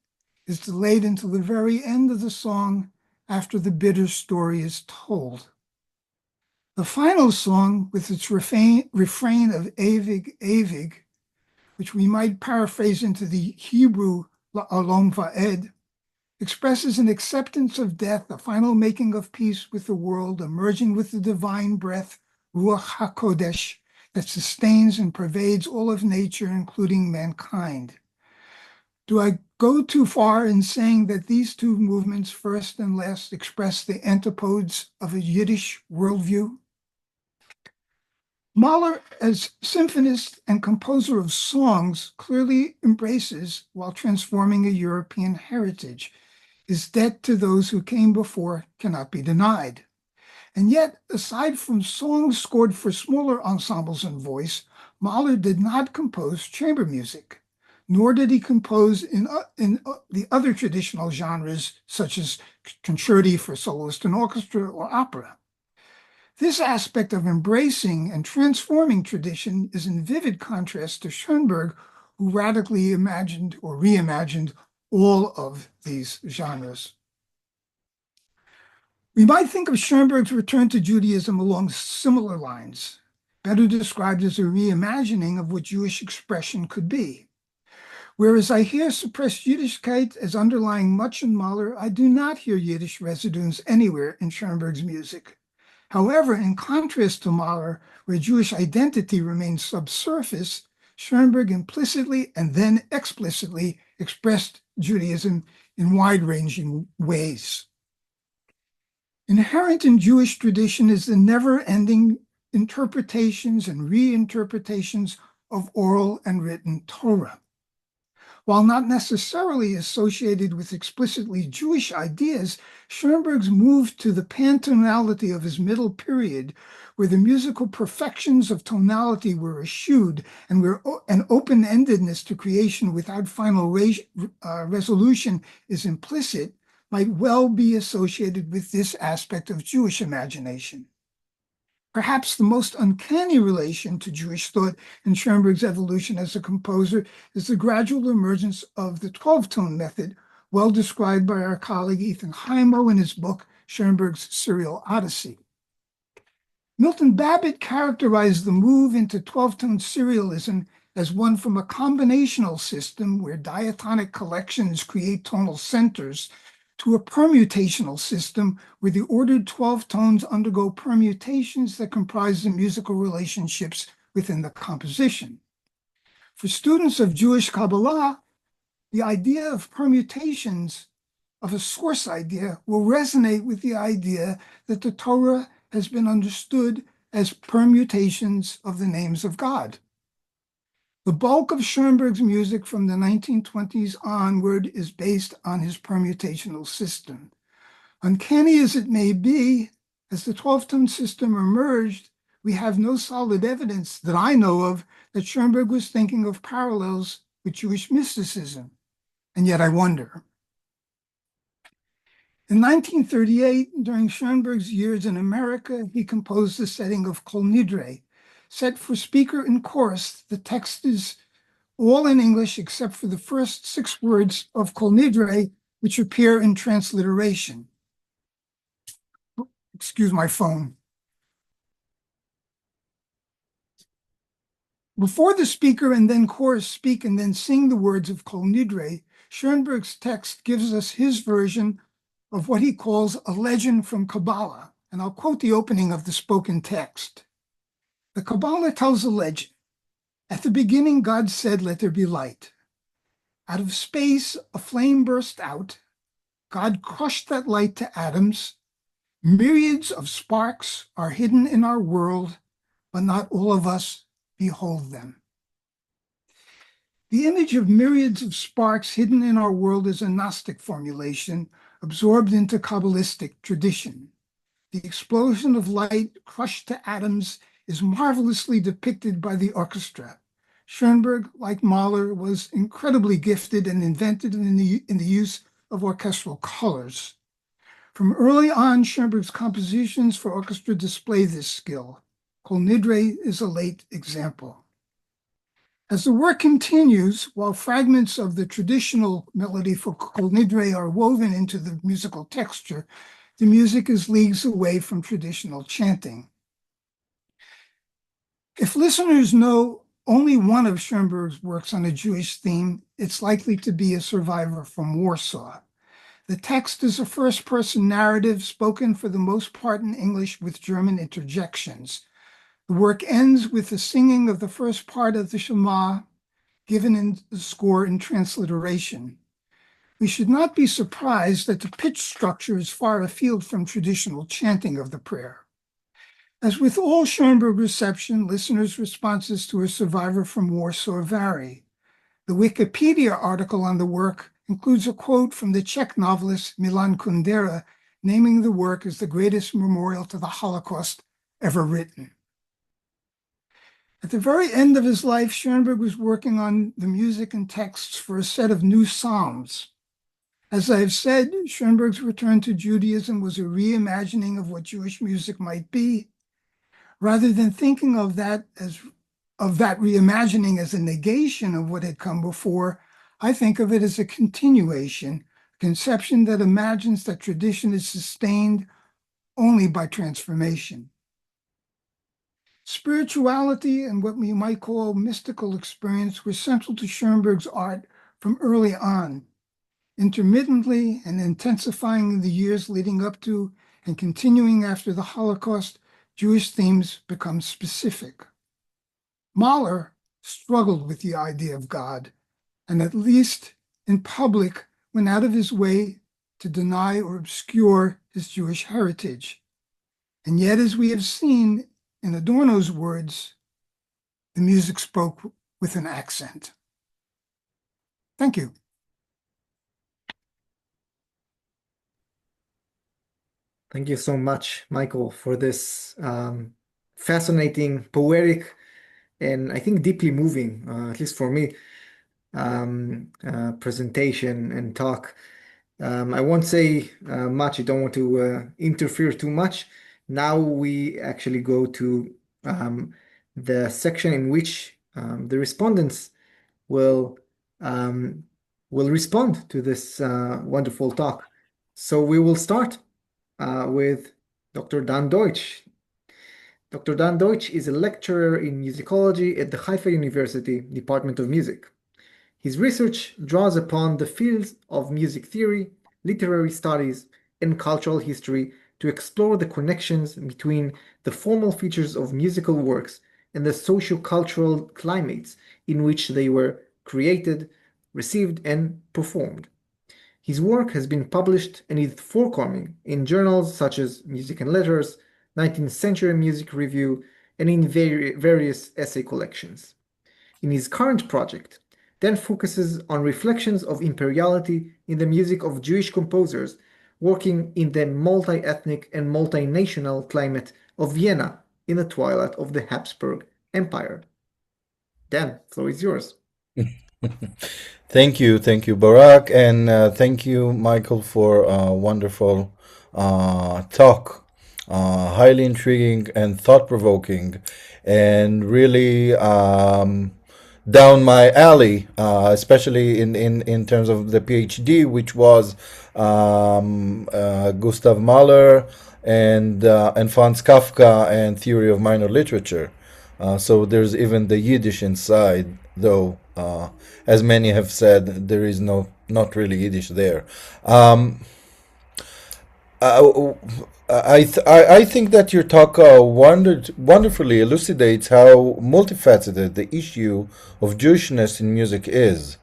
B: is delayed until the very end of the song after the bitter story is told. The final song, with its refrain of Ewig, Ewig, which we might paraphrase into the Hebrew La'olam Va'ed, expresses an acceptance of death, a final making of peace with the world, emerging with the divine breath, Ruach HaKodesh, that sustains and pervades all of nature, including mankind. Do I go too far in saying that these two movements, first and last, express the antipodes of a Yiddish worldview? Mahler, as symphonist and composer of songs, clearly embraces, while transforming a European heritage. His debt to those who came before cannot be denied. And yet, aside from songs scored for smaller ensembles and voice, Mahler did not compose chamber music, nor did he compose in the other traditional genres, such as concerti for soloist and orchestra or opera. This aspect of embracing and transforming tradition is in vivid contrast to Schoenberg, who radically imagined or reimagined all of these genres. We might think of Schoenberg's return to Judaism along similar lines, better described as a reimagining of what Jewish expression could be. Whereas I hear suppressed Yiddishkayt as underlying much in Mahler, I do not hear Yiddish residues anywhere in Schoenberg's music. However, in contrast to Mahler, where Jewish identity remains subsurface, Schoenberg implicitly and then explicitly expressed Judaism in wide-ranging ways. Inherent in Jewish tradition is the never-ending interpretations and reinterpretations of oral and written Torah. While not necessarily associated with explicitly Jewish ideas, Schoenberg's move to the pantonality of his middle period, where the musical perfections of tonality were eschewed and where an open-endedness to creation without final resolution is implicit, might well be associated with this aspect of Jewish imagination. Perhaps the most uncanny relation to Jewish thought in Schoenberg's evolution as a composer is the gradual emergence of the 12-tone method, well described by our colleague Ethan Heimo in his book, Schoenberg's Serial Odyssey. Milton Babbitt characterized the move into 12-tone serialism as one from a combinational system where diatonic collections create tonal centers to a permutational system where the ordered 12 tones undergo permutations that comprise the musical relationships within the composition. For students of Jewish Kabbalah, the idea of permutations of a source idea will resonate with the idea that the Torah has been understood as permutations of the names of God. The bulk of Schoenberg's music from the 1920s onward is based on his permutational system. Uncanny as it may be, as the 12-tone system emerged, we have no solid evidence that I know of that Schoenberg was thinking of parallels with Jewish mysticism. And yet I wonder. In 1938, during Schoenberg's years in America, he composed the setting of Kol Nidre. Set for speaker and chorus, the text is all in English except for the first 6 words of Kol Nidre, which appear in transliteration. Excuse my phone. Before the speaker and then chorus speak and then sing the words of Kol Nidre, Schoenberg's text gives us his version of what he calls a legend from Kabbalah. And I'll quote the opening of the spoken text. The Kabbalah tells a legend. At the beginning, God said, "Let there be light." Out of space, a flame burst out. God crushed that light to atoms. Myriads of sparks are hidden in our world, but not all of us behold them. The image of myriads of sparks hidden in our world is a Gnostic formulation absorbed into Kabbalistic tradition. The explosion of light crushed to atoms is marvelously depicted by the orchestra. Schoenberg, like Mahler, was incredibly gifted and invented in the use of orchestral colors. From early on, Schoenberg's compositions for orchestra display this skill. Kol Nidre is a late example. As the work continues, while fragments of the traditional melody for Kol Nidre are woven into the musical texture, the music is leagues away from traditional chanting. If listeners know only one of Schoenberg's works on a Jewish theme, it's likely to be A Survivor from Warsaw. The text is a first-person narrative spoken for the most part in English with German interjections. The work ends with the singing of the first part of the Shema, given in the score in transliteration. We should not be surprised that the pitch structure is far afield from traditional chanting of the prayer. As with all Schoenberg reception, listeners' responses to A Survivor from Warsaw vary. The Wikipedia article on the work includes a quote from the Czech novelist Milan Kundera, naming the work as the greatest memorial to the Holocaust ever written. At the very end of his life, Schoenberg was working on the music and texts for a set of new psalms. As I have said, Schoenberg's return to Judaism was a reimagining of what Jewish music might be. Rather than thinking of that reimagining as a negation of what had come before, I think of it as a continuation, a conception that imagines that tradition is sustained only by transformation. Spirituality and what we might call mystical experience were central to Schoenberg's art from early on. Intermittently and intensifying in the years leading up to and continuing after the Holocaust, Jewish themes become specific. Mahler struggled with the idea of God, and at least in public went out of his way to deny or obscure his Jewish heritage. And yet, as we have seen in Adorno's words, the music spoke with an accent. Thank you.
A: Thank you so much, Michael, for this fascinating, poetic, and I think deeply moving, at least for me, presentation and talk. I won't say much. I don't want to interfere too much. Now we actually go to the section in which the respondents will respond to this wonderful talk. So we will start with Dr. Dan Deutsch. Dr. Dan Deutsch is a lecturer in musicology at the Haifa University Department of Music. His research draws upon the fields of music theory, literary studies, and cultural history to explore the connections between the formal features of musical works and the socio-cultural climates in which they were created, received, and performed. His work has been published and is forthcoming in journals such as Music and Letters, 19th Century Music Review, and in various essay collections. In his current project, Dan focuses on reflections of imperiality in the music of Jewish composers working in the multi-ethnic and multinational climate of Vienna in the twilight of the Habsburg Empire. Dan, floor is yours.
C: Thank you, Barak, and thank you, Michael, for a wonderful talk. Highly intriguing and thought-provoking, and really down my alley, especially in terms of the PhD, which was Gustav Mahler and Franz Kafka and theory of minor literature. So there's even the Yiddish inside, though, as many have said, there is not really Yiddish there. I think that your talk wonderfully elucidates how multifaceted the issue of Jewishness in music is.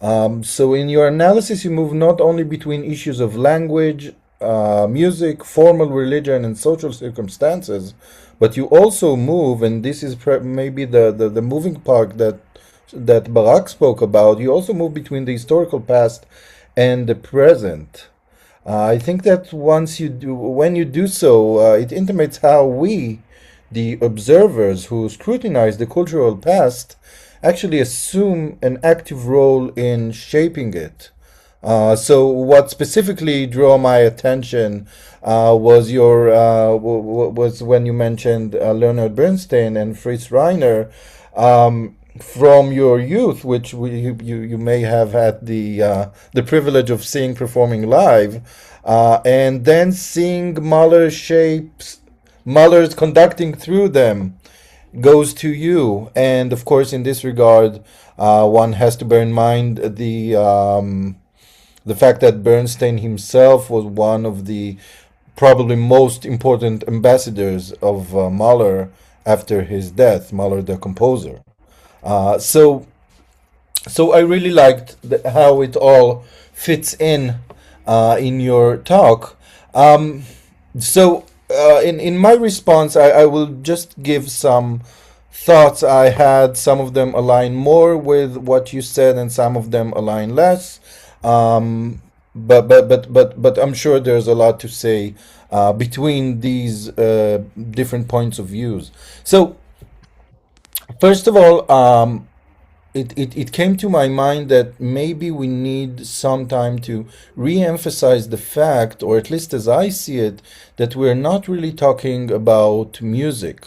C: So in your analysis, you move not only between issues of language, music, formal religion, and social circumstances, but you also move, and this is maybe the moving part that Barak spoke about, you also move between the historical past and the present. I think that when you do so, it intimates how we, the observers who scrutinize the cultural past, actually assume an active role in shaping it. So what specifically drew my attention was was when you mentioned Leonard Bernstein and Fritz Reiner from your youth, which you may have had the privilege of seeing performing live, and then seeing Mahler's conducting through them goes to you. And of course, in this regard, one has to bear in mind the fact that Bernstein himself was one of the probably most important ambassadors of Mahler after his death, Mahler the composer. So I really liked how it all fits in your talk. In my response, I will just give some thoughts I had. Some of them align more with what you said, and some of them align less. But I'm sure there's a lot to say between these different points of views. So first of all, it came to my mind that maybe we need some time to re-emphasize the fact, or at least as I see it, that we're not really talking about music.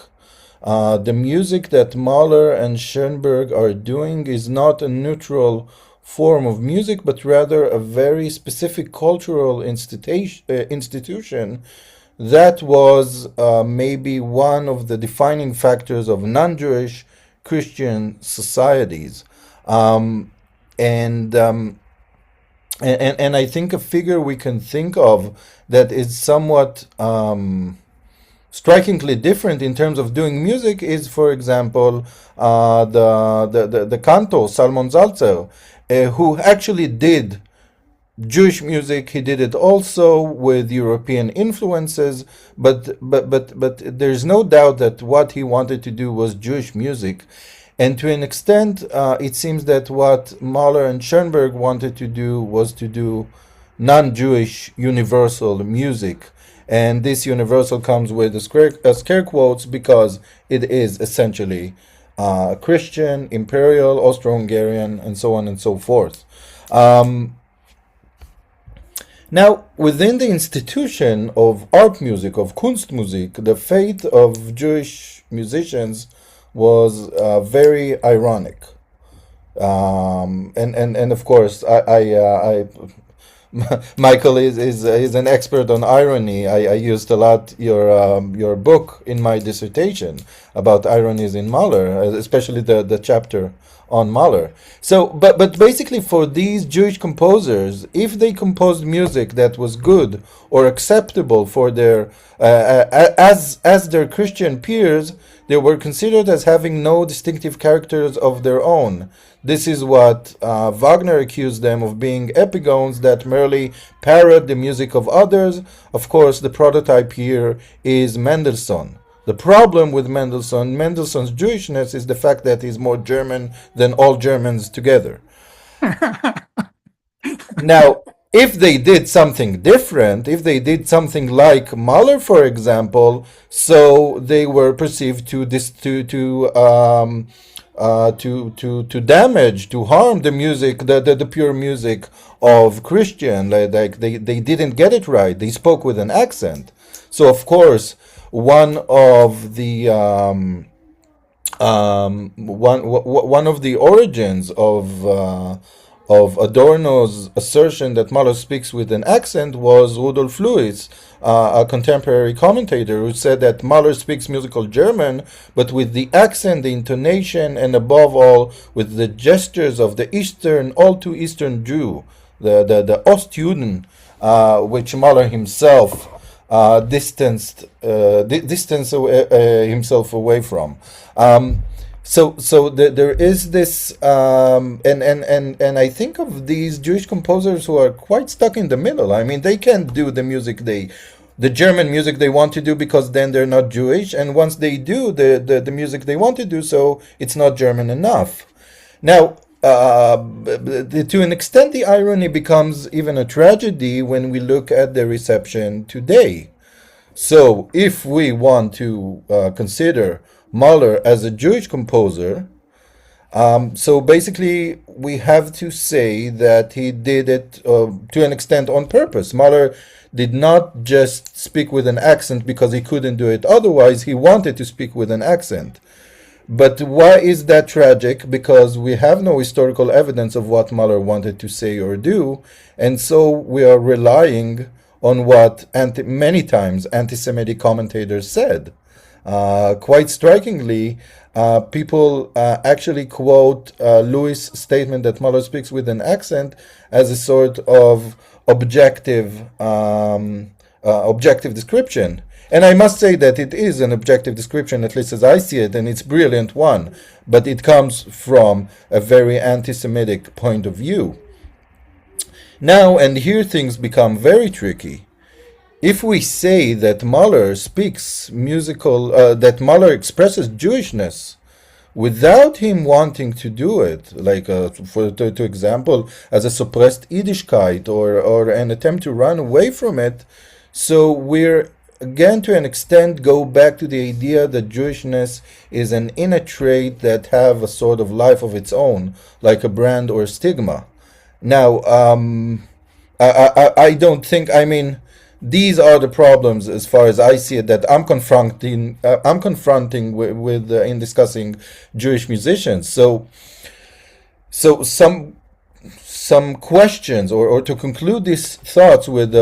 C: The music that Mahler and Schoenberg are doing is not a neutral form of music, but rather a very specific cultural institution that was maybe one of the defining factors of non-Jewish Christian societies. And I think a figure we can think of that is somewhat strikingly different in terms of doing music is, for example, the cantor Salomon Zalzer, who actually did Jewish music. He did it also with European influences, but there's no doubt that what he wanted to do was Jewish music. And to an extent, it seems that what Mahler and Schoenberg wanted to do was to do non-Jewish universal music. And this universal comes with scare quotes because it is essentially Christian, imperial, Austro-Hungarian, and so on and so forth. Now, within the institution of art music, of Kunstmusik, the fate of Jewish musicians was very ironic. And of course, Michael is an expert on irony. I used a lot your book in my dissertation about ironies in Mahler, especially the chapter on Mahler. So, but basically, for these Jewish composers, if they composed music that was good or acceptable for their as their Christian peers, they were considered as having no distinctive characters of their own. This is what Wagner accused them of being epigones that merely parrot the music of others. Of course, the prototype here is Mendelssohn. The problem with Mendelssohn's Jewishness is the fact that he's more German than all Germans together. Now, if they did something different, if they did something like Mahler, for example, so they were perceived to damage, to harm the music, the pure music of Christian. Like they didn't get it right. They spoke with an accent. So of course, one of the origins of Adorno's assertion that Mahler speaks with an accent was Rudolf Lewis, a contemporary commentator, who said that Mahler speaks musical German, but with the accent, the intonation, and above all, with the gestures of the Eastern, all too Eastern Jew, the Ostjuden, which Mahler himself distanced himself away from. So there is this, and I think of these Jewish composers who are quite stuck in the middle. I mean, they can't do the German music they want to do, because then they're not Jewish, and once they do the music they want to do, so it's not German enough. Now, to an extent, the irony becomes even a tragedy when we look at the reception today. So if we want to consider Mahler as a Jewish composer, so basically we have to say that he did it to an extent on purpose. Mahler did not just speak with an accent because he couldn't do it otherwise. He wanted to speak with an accent. But why is that tragic? Because we have no historical evidence of what Mahler wanted to say or do, and so we are relying on what many times anti-Semitic commentators said. Quite strikingly, people actually quote Lewis' statement that Mahler speaks with an accent as a sort of objective description. And I must say that it is an objective description, at least as I see it, and it's a brilliant one, but it comes from a very anti-Semitic point of view. Now, and here things become very tricky. If we say that Mahler speaks that Mahler expresses Jewishness without him wanting to do it, like to example, as a suppressed Yiddishkayt or an attempt to run away from it, so we're again, to an extent, go back to the idea that Jewishness is an inner trait that have a sort of life of its own, like a brand or a stigma. Now, I don't think, I mean, these are the problems as far as I see it that I'm confronting with in discussing Jewish musicians. So some questions, or to conclude these thoughts with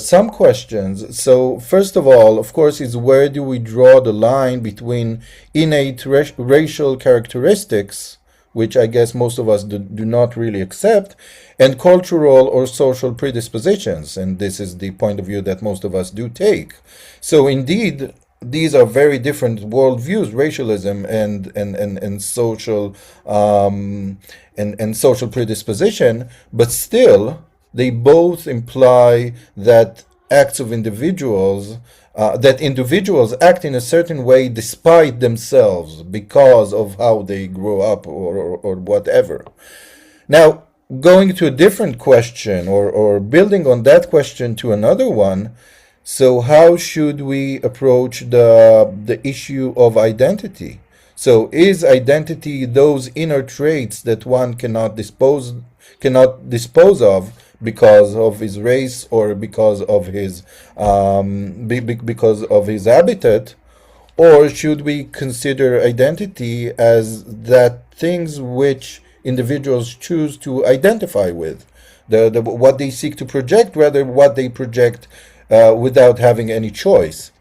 C: some questions. So first of all, of course, is where do we draw the line between innate racial characteristics, which I guess most of us do not really accept, and cultural or social predispositions, and this is the point of view that most of us do take. So indeed, these are very different worldviews, racialism and social and social predisposition, but still they both imply that acts of individuals, that individuals act in a certain way despite themselves because of how they grow up or whatever. Now, going to a different question, or building on that question to another one, so how should we approach the issue of identity? So is identity those inner traits that one cannot dispose of because of his race or because of his habitat, or should we consider identity as that things which individuals choose to identify with? what they seek to project, rather what they project without having any choice.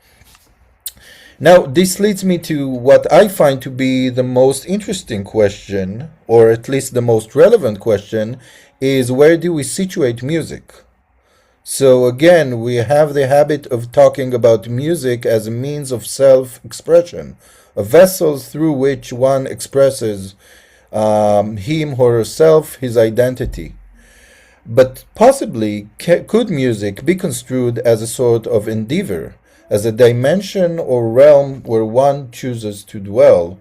C: Now, this leads me to what I find to be the most interesting question, or at least the most relevant question, is where do we situate music? So again, we have the habit of talking about music as a means of self-expression, a vessel through which one expresses him or herself, his identity. But possibly, could music be construed as a sort of endeavor, as a dimension or realm where one chooses to dwell?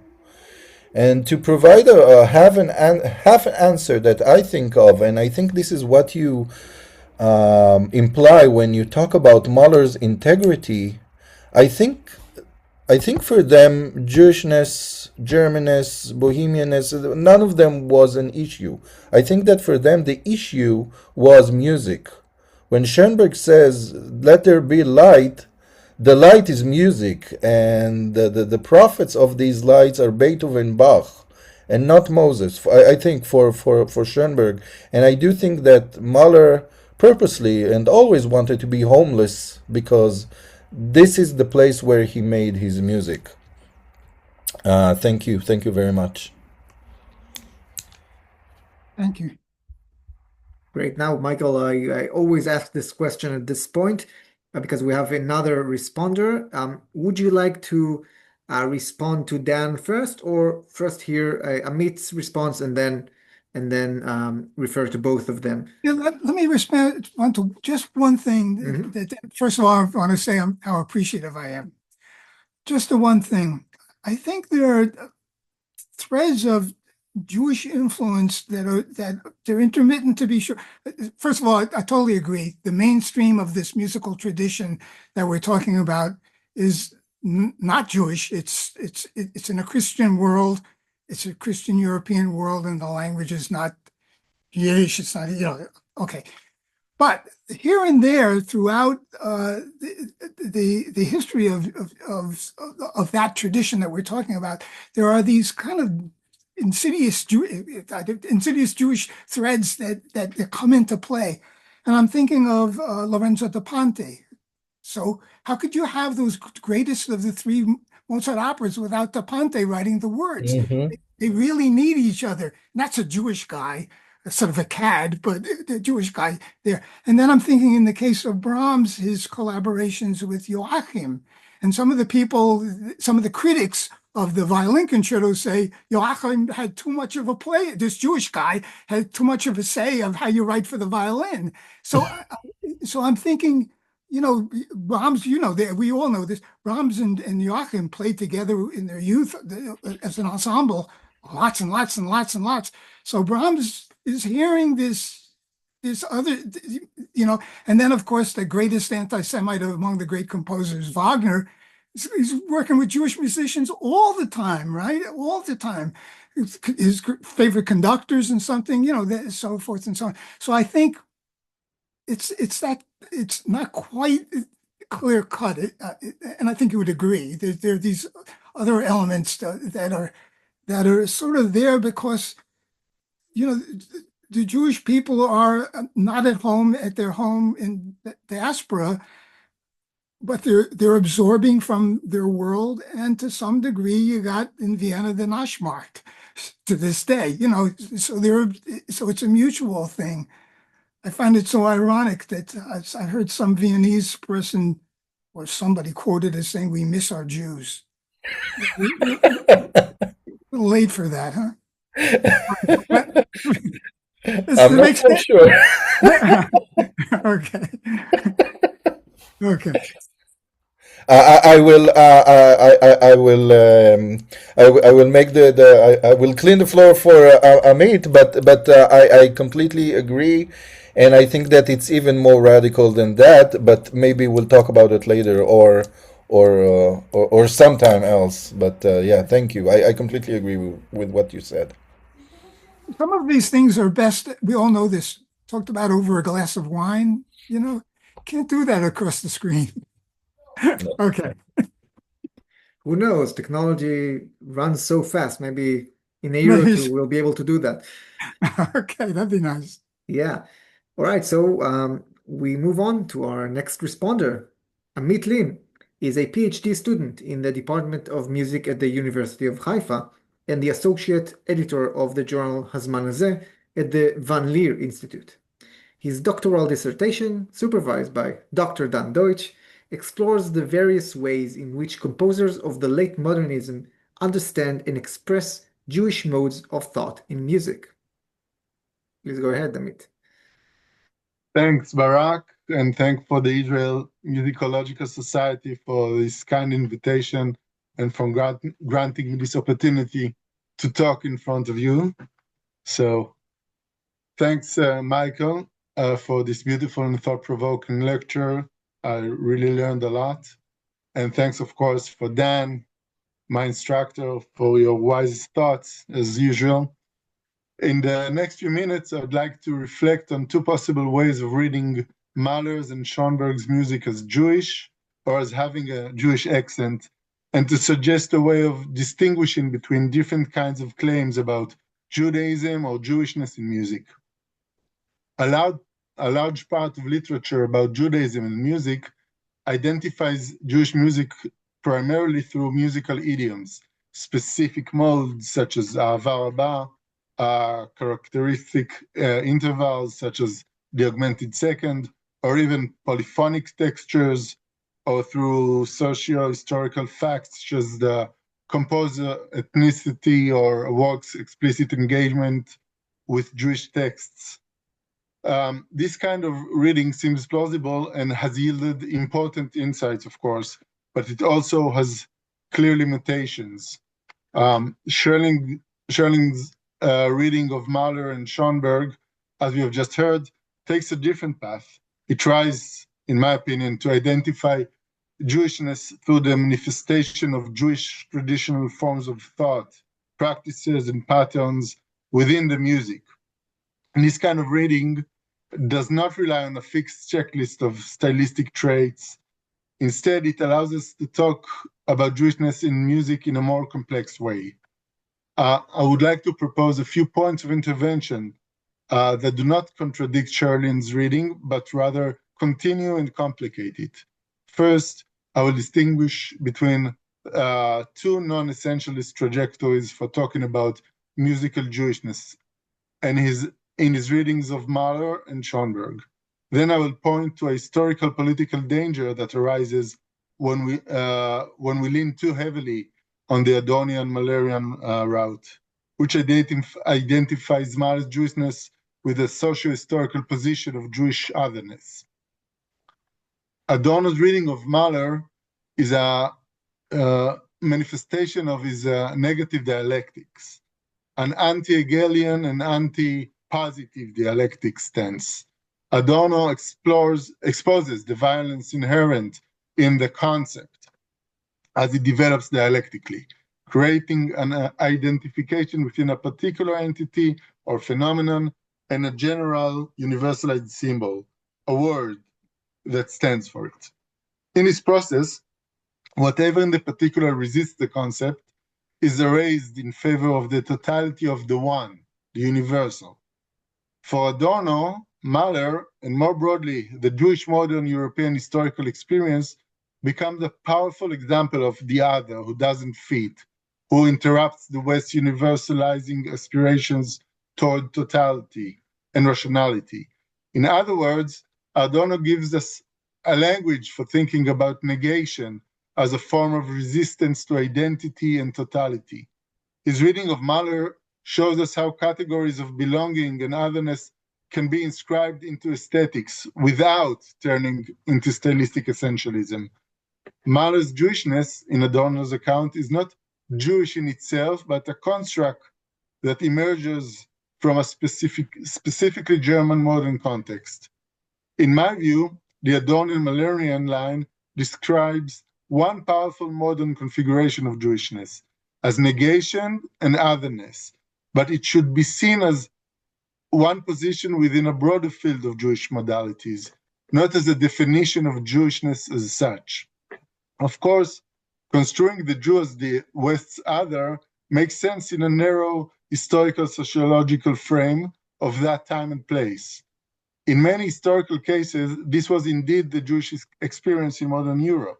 C: And to provide a half an answer that I think of, and I think this is what you imply when you talk about Mahler's integrity, I think for them, Jewishness, Germanness, Bohemianness, none of them was an issue. I think that for them, the issue was music. When Schoenberg says, "Let there be light," the light is music, and the prophets of these lights are Beethoven, Bach, and not Moses. I think for Schoenberg, and I do think that Mahler purposely and always wanted to be homeless because this is the place where he made his music. Thank you very much.
B: Thank you.
A: Great. Now, Michael, I always ask this question at this point because we have another responder. Would you like to respond to Dan first, or first hear Amit's response and then refer to both of them?
B: Yeah, let me respond to just one thing. That first of all, I want to say how appreciative I am. Just the one thing. I think there are threads of Jewish influence that they're intermittent, to be sure. First of all, I totally agree. The mainstream of this musical tradition that we're talking about is not Jewish. It's in a Christian world. It's a Christian European world, and the language is not Yiddish. It's not, okay. But here and there, throughout the history of that tradition that we're talking about, there are these kind of insidious Jewish threads that come into play. And I'm thinking of Lorenzo da Ponte. So how could you have those greatest of the three Mozart operas without da Ponte writing the words? They really need each other. And that's a Jewish guy, sort of a cad, but the Jewish guy there. And then I'm thinking in the case of Brahms, his collaborations with Joachim. And some of the critics of the violin concerto say Joachim had too much of a play. This Jewish guy had too much of a say of how you write for the violin. So I'm thinking, Brahms, we all know this. Brahms and Joachim played together in their youth as an ensemble, lots and lots and lots and lots. So Brahms is hearing this other, and then of course the greatest anti-Semite among the great composers, Wagner, he's working with Jewish musicians all the time, right? All the time. His favorite conductors and something, so forth and so on. So I think it's not quite clear cut, and I think you would agree. There are these other elements that are sort of there because the Jewish people are not at their home in the diaspora, but they're absorbing from their world, and to some degree, you got in Vienna the Naschmarkt to this day. So it's a mutual thing. I find it so ironic that I heard some Viennese person or somebody quoted as saying, "We miss our Jews." A little late for that, huh?
C: I'm not so sure.
B: Okay. Okay.
C: I will make I will clean the floor for Amit, but I completely agree, and I think that it's even more radical than that. But maybe we'll talk about it later or sometime else. But yeah, thank you. I completely agree with what you said.
B: Some of these things are best. We all know this. Talked about over a glass of wine. Can't do that across the screen. Okay.
A: Who knows? Technology runs so fast. Maybe in a year or two, we'll be able to do that.
B: Okay, that'd be nice.
A: Yeah. All right, so we move on to our next responder. Amit Linn is a PhD student in the Department of Music at the University of Haifa and the associate editor of the journal Hazman Hazeh at the Van Leer Institute. His doctoral dissertation, supervised by Dr. Dan Deutsch, explores the various ways in which composers of the late modernism understand and express Jewish modes of thought in music. Please go ahead, Amit.
D: Thanks, Barak, and thank for the Israel Musicological Society for this kind invitation and for granting me this opportunity to talk in front of you. So thanks, Michael, for this beautiful and thought-provoking lecture. I really learned a lot. And thanks, of course, for Dan, my instructor, for your wise thoughts, as usual. In the next few minutes, I'd like to reflect on two possible ways of reading Mahler's and Schoenberg's music as Jewish or as having a Jewish accent, and to suggest a way of distinguishing between different kinds of claims about Judaism or Jewishness in music. A large part of literature about Judaism and music identifies Jewish music primarily through musical idioms, specific modes such as Ahava Rabba, characteristic intervals such as the augmented second, or even polyphonic textures, or through socio-historical facts such as the composer ethnicity or a work's explicit engagement with Jewish texts. This kind of reading seems plausible and has yielded important insights, of course, but it also has clear limitations. Cherlin's reading of Mahler and Schoenberg, as we have just heard, takes a different path. It tries, in my opinion, to identify Jewishness through the manifestation of Jewish traditional forms of thought, practices, and patterns within the music. And this kind of reading does not rely on a fixed checklist of stylistic traits. Instead, it allows us to talk about Jewishness in music in a more complex way. I would like to propose a few points of intervention that do not contradict Cherlin's reading, but rather continue and complicate it. First, I will distinguish between two non-essentialist trajectories for talking about musical Jewishness and in his readings of Mahler and Schoenberg. Then I will point to a historical political danger that arises when we lean too heavily on the Adonian Mahlerian route, which identifies Mahler's Jewishness with a socio-historical position of Jewish otherness. Adorno's reading of Mahler is a manifestation of his negative dialectics, an anti-Hegelian and anti-positive dialectic stance. Adorno exposes the violence inherent in the concept as it develops dialectically, creating an identification within a particular entity or phenomenon and a general universalized symbol, a word that stands for it. In this process, whatever in the particular resists the concept is erased in favor of the totality of the one, the universal. For Adorno, Mahler, and more broadly, the Jewish modern European historical experience becomes a powerful example of the other who doesn't fit, who interrupts the West's universalizing aspirations toward totality and rationality. In other words, Adorno gives us a language for thinking about negation as a form of resistance to identity and totality. His reading of Mahler shows us how categories of belonging and otherness can be inscribed into aesthetics without turning into stylistic essentialism. Mahler's Jewishness, in Adorno's account, is not Jewish in itself, but a construct that emerges from a specifically German modern context. In my view, the Adornian Mahlerian line describes one powerful modern configuration of Jewishness as negation and otherness, but it should be seen as one position within a broader field of Jewish modalities, not as a definition of Jewishness as such. Of course, construing the Jew as the West's other makes sense in a narrow historical sociological frame of that time and place. In many historical cases, this was indeed the Jewish experience in modern Europe.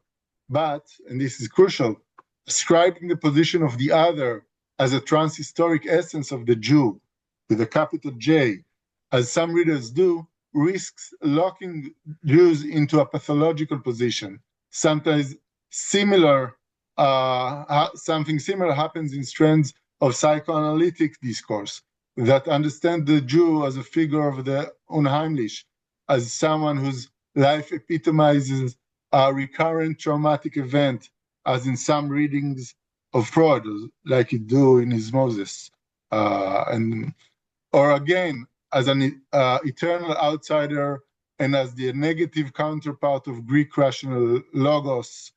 D: But, and this is crucial, ascribing the position of the other as a transhistoric essence of the Jew, with a capital J, as some readers do, risks locking Jews into a pathological position. Sometimes something similar happens in strands of psychoanalytic discourse that understand the Jew as a figure of the unheimlich, as someone whose life epitomizes a recurrent traumatic event, as in some readings of Freud, like he do in his Moses, or again, as an eternal outsider and as the negative counterpart of Greek rational logos,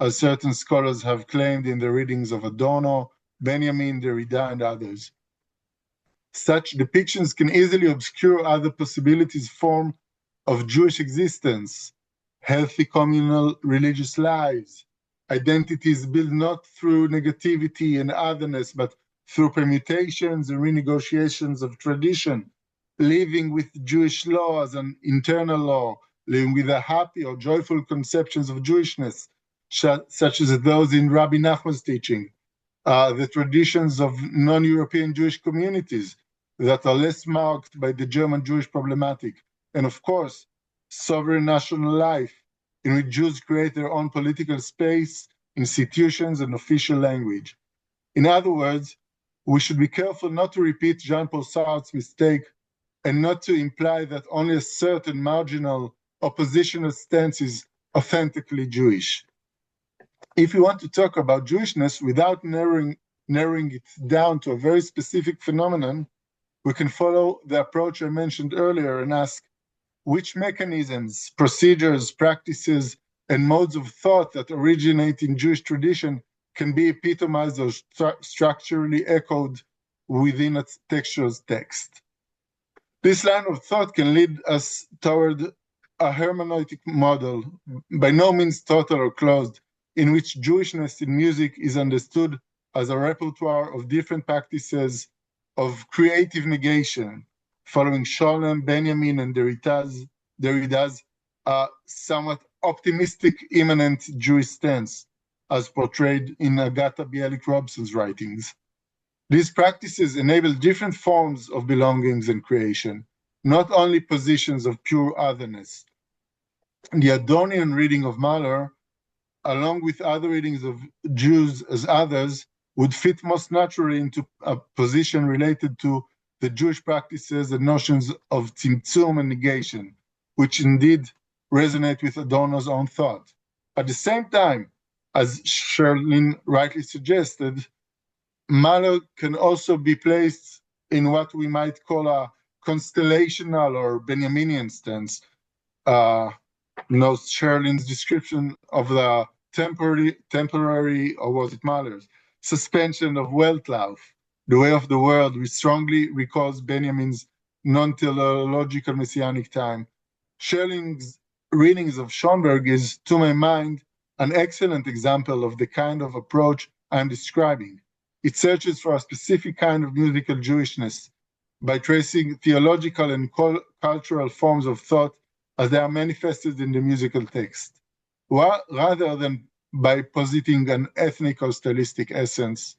D: as certain scholars have claimed in the readings of Adorno, Benjamin, Derrida, and others. Such depictions can easily obscure other possibilities form of Jewish existence, healthy communal religious lives, identities built not through negativity and otherness, but through permutations and renegotiations of tradition, living with Jewish law as an internal law, living with a happy or joyful conceptions of Jewishness, such as those in Rabbi Nachman's teaching, the traditions of non-European Jewish communities that are less marked by the German Jewish problematic, and of course, sovereign national life, in which Jews create their own political space, institutions, and official language. In other words, we should be careful not to repeat Jean-Paul Sartre's mistake and not to imply that only a certain marginal oppositional stance is authentically Jewish. If you want to talk about Jewishness without narrowing it down to a very specific phenomenon, we can follow the approach I mentioned earlier and ask which mechanisms, procedures, practices, and modes of thought that originate in Jewish tradition can be epitomized or structurally echoed within a textual's text. This line of thought can lead us toward a hermeneutic model, by no means total or closed, in which Jewishness in music is understood as a repertoire of different practices of creative negation, following Cherlin, Benjamin, and Derrida's somewhat optimistic, immanent Jewish stance, as portrayed in Agatha Bielik-Robson's writings. These practices enable different forms of belongings and creation, not only positions of pure otherness. The Adornian reading of Mahler, along with other readings of Jews as others, would fit most naturally into a position related to the Jewish practices and notions of tzimtzum and negation, which indeed resonate with Adorno's own thought. At the same time, as Cherlin rightly suggested, Mahler can also be placed in what we might call a constellational or Benjaminian stance. Notes Cherlin's description of the temporary, or was it Mahler's, suspension of Weltlauf, the way of the world, which strongly recalls Benjamin's non-teleological messianic time. Cherlin's readings of Schoenberg is, to my mind, an excellent example of the kind of approach I'm describing. It searches for a specific kind of musical Jewishness by tracing theological and cultural forms of thought as they are manifested in the musical text, rather than by positing an ethnic or stylistic essence.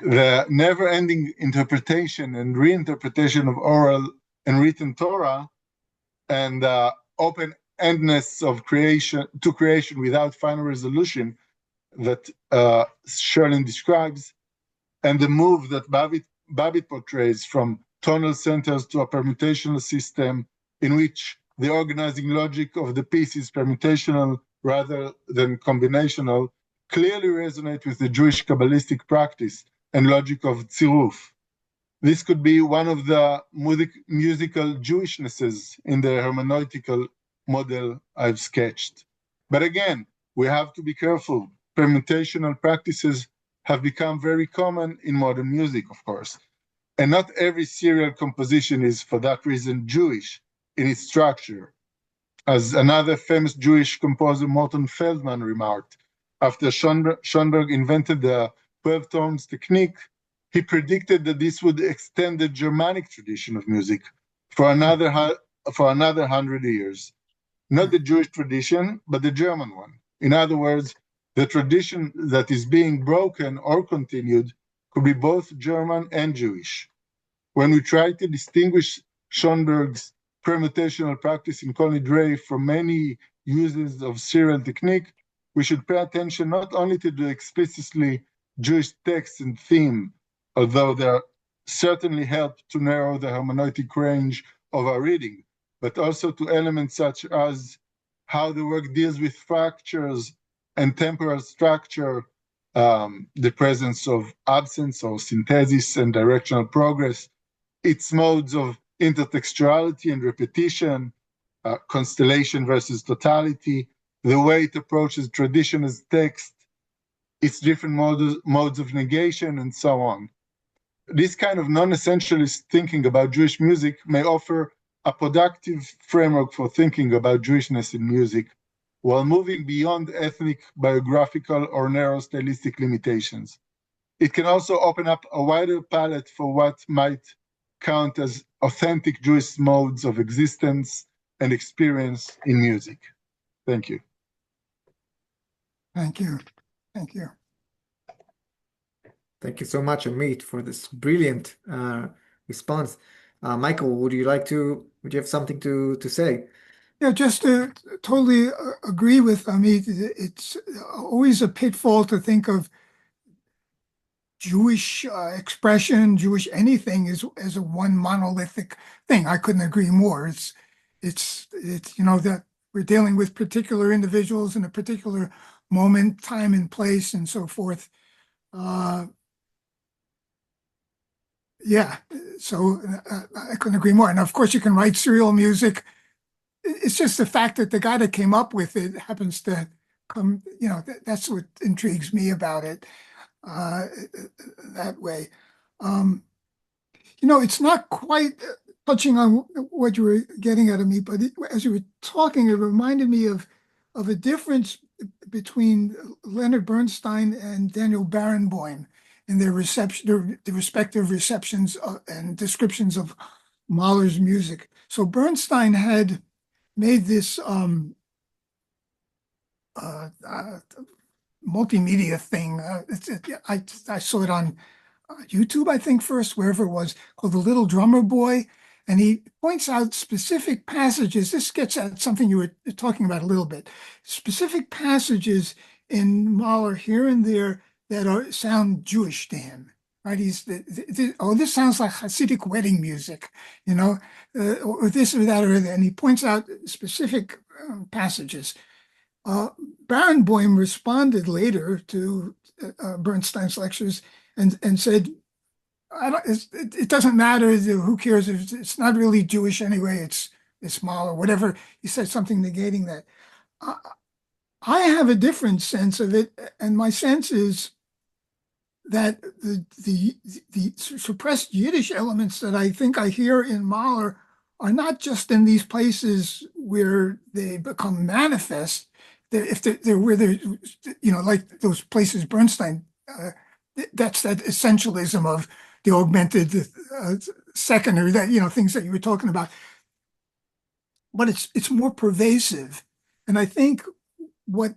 D: The never-ending interpretation and reinterpretation of oral and written Torah and open-endedness of creation without final resolution that Cherlin describes, and the move that Babbitt portrays from tonal centers to a permutational system in which the organizing logic of the piece is permutational rather than combinational, clearly resonate with the Jewish Kabbalistic practice and logic of tziruf. This could be one of the musical Jewishnesses in the hermeneutical model I've sketched. But again, we have to be careful. Permutational practices have become very common in modern music, of course. And not every serial composition is, for that reason, Jewish in its structure. As another famous Jewish composer, Morton Feldman, remarked, after Schoenberg invented the 12 tones technique, He predicted that this would extend the Germanic tradition of music for another 100 years. Not the Jewish tradition, but the German one. In other words, the tradition that is being broken or continued could be both German and Jewish. When we try to distinguish Schoenberg's permutational practice in Kol Nidrei from many uses of serial technique, we should pay attention not only to the explicitly Jewish text and theme, although they certainly help to narrow the hermeneutic range of our reading, but also to elements such as how the work deals with fractures and temporal structure, the presence of absence or synthesis and directional progress, its modes of intertextuality and repetition, constellation versus totality, the way it approaches tradition as text, its different modes of negation, and so on. This kind of non-essentialist thinking about Jewish music may offer a productive framework for thinking about Jewishness in music, while moving beyond ethnic, biographical, or narrow stylistic limitations. It can also open up a wider palette for what might count as authentic Jewish modes of existence and experience in music. Thank you.
B: Thank you. Thank you.
A: Thank you so much, Amit, for this brilliant response. Michael, would you have something to say?
B: Yeah, just to totally agree with Amit. It's always a pitfall to think of Jewish expression, Jewish anything as a one monolithic thing. I couldn't agree more. It's that we're dealing with particular individuals in a particular moment, time and place, and so forth. Yeah, so I couldn't agree more. And of course, you can write serial music. It's just the fact that the guy that came up with it happens to come, that's what intrigues me about it that way. It's not quite touching on what you were getting at me, but as you were talking, it reminded me of a difference between Leonard Bernstein and Daniel Barenboim in their the respective receptions and descriptions of Mahler's music. So Bernstein had made this multimedia thing. I saw it on YouTube, I think first, wherever it was, called The Little Drummer Boy. And he points out specific passages. This gets at something you were talking about a little bit. Specific passages in Mahler here and there that sound Jewish to him, right? This sounds like Hasidic wedding music, or this or that or that. And he points out specific passages. Barenboim responded later to Bernstein's lectures and said, it doesn't matter, who cares, if it's not really Jewish anyway, it's Mahler, whatever. He said something negating that. I have a different sense of it, and my sense is that the suppressed Yiddish elements that I think I hear in Mahler are not just in these places where they become manifest. If they're where they're, like those places Bernstein, that's that essentialism of the augmented second, or that, things that you were talking about. But it's more pervasive. And I think what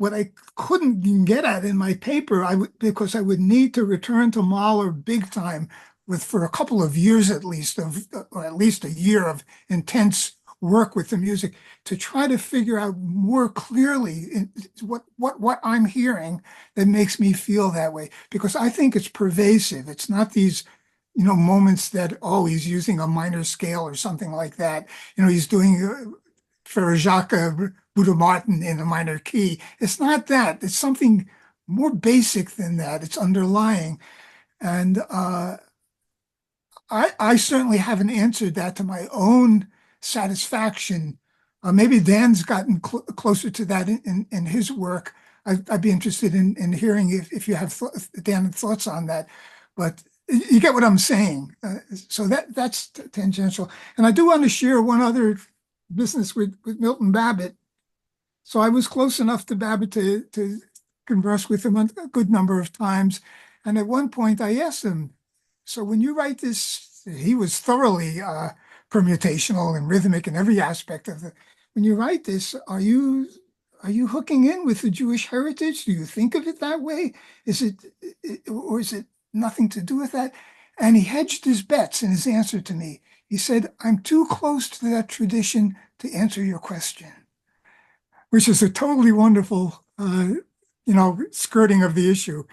B: I couldn't get at in my paper, because I would need to return to Mahler big time for a couple of years at least, or at least a year of intense work with the music, to try to figure out more clearly what I'm hearing that makes me feel that way. Because I think it's pervasive. It's not these, moments that, he's using a minor scale or something like that. He's doing Ferrajaka, Buddha Martin in a minor key. It's not that. It's something more basic than that. It's underlying. And I certainly haven't answered that to my own satisfaction. Maybe Dan's gotten closer to that in his work. I'd be interested in hearing if you have Dan thoughts on that. But you get what I'm saying. So that's tangential. And I do want to share one other business with Milton Babbitt. So I was close enough to Babbitt to converse with him a good number of times. And at one point I asked him, so when you write this, he was thoroughly permutational and rhythmic in every aspect of it. When you write this, are you hooking in with the Jewish heritage? Do you think of it that way? Or is it nothing to do with that? And he hedged his bets in his answer to me. He said, I'm too close to that tradition to answer your question, which is a totally wonderful, skirting of the issue.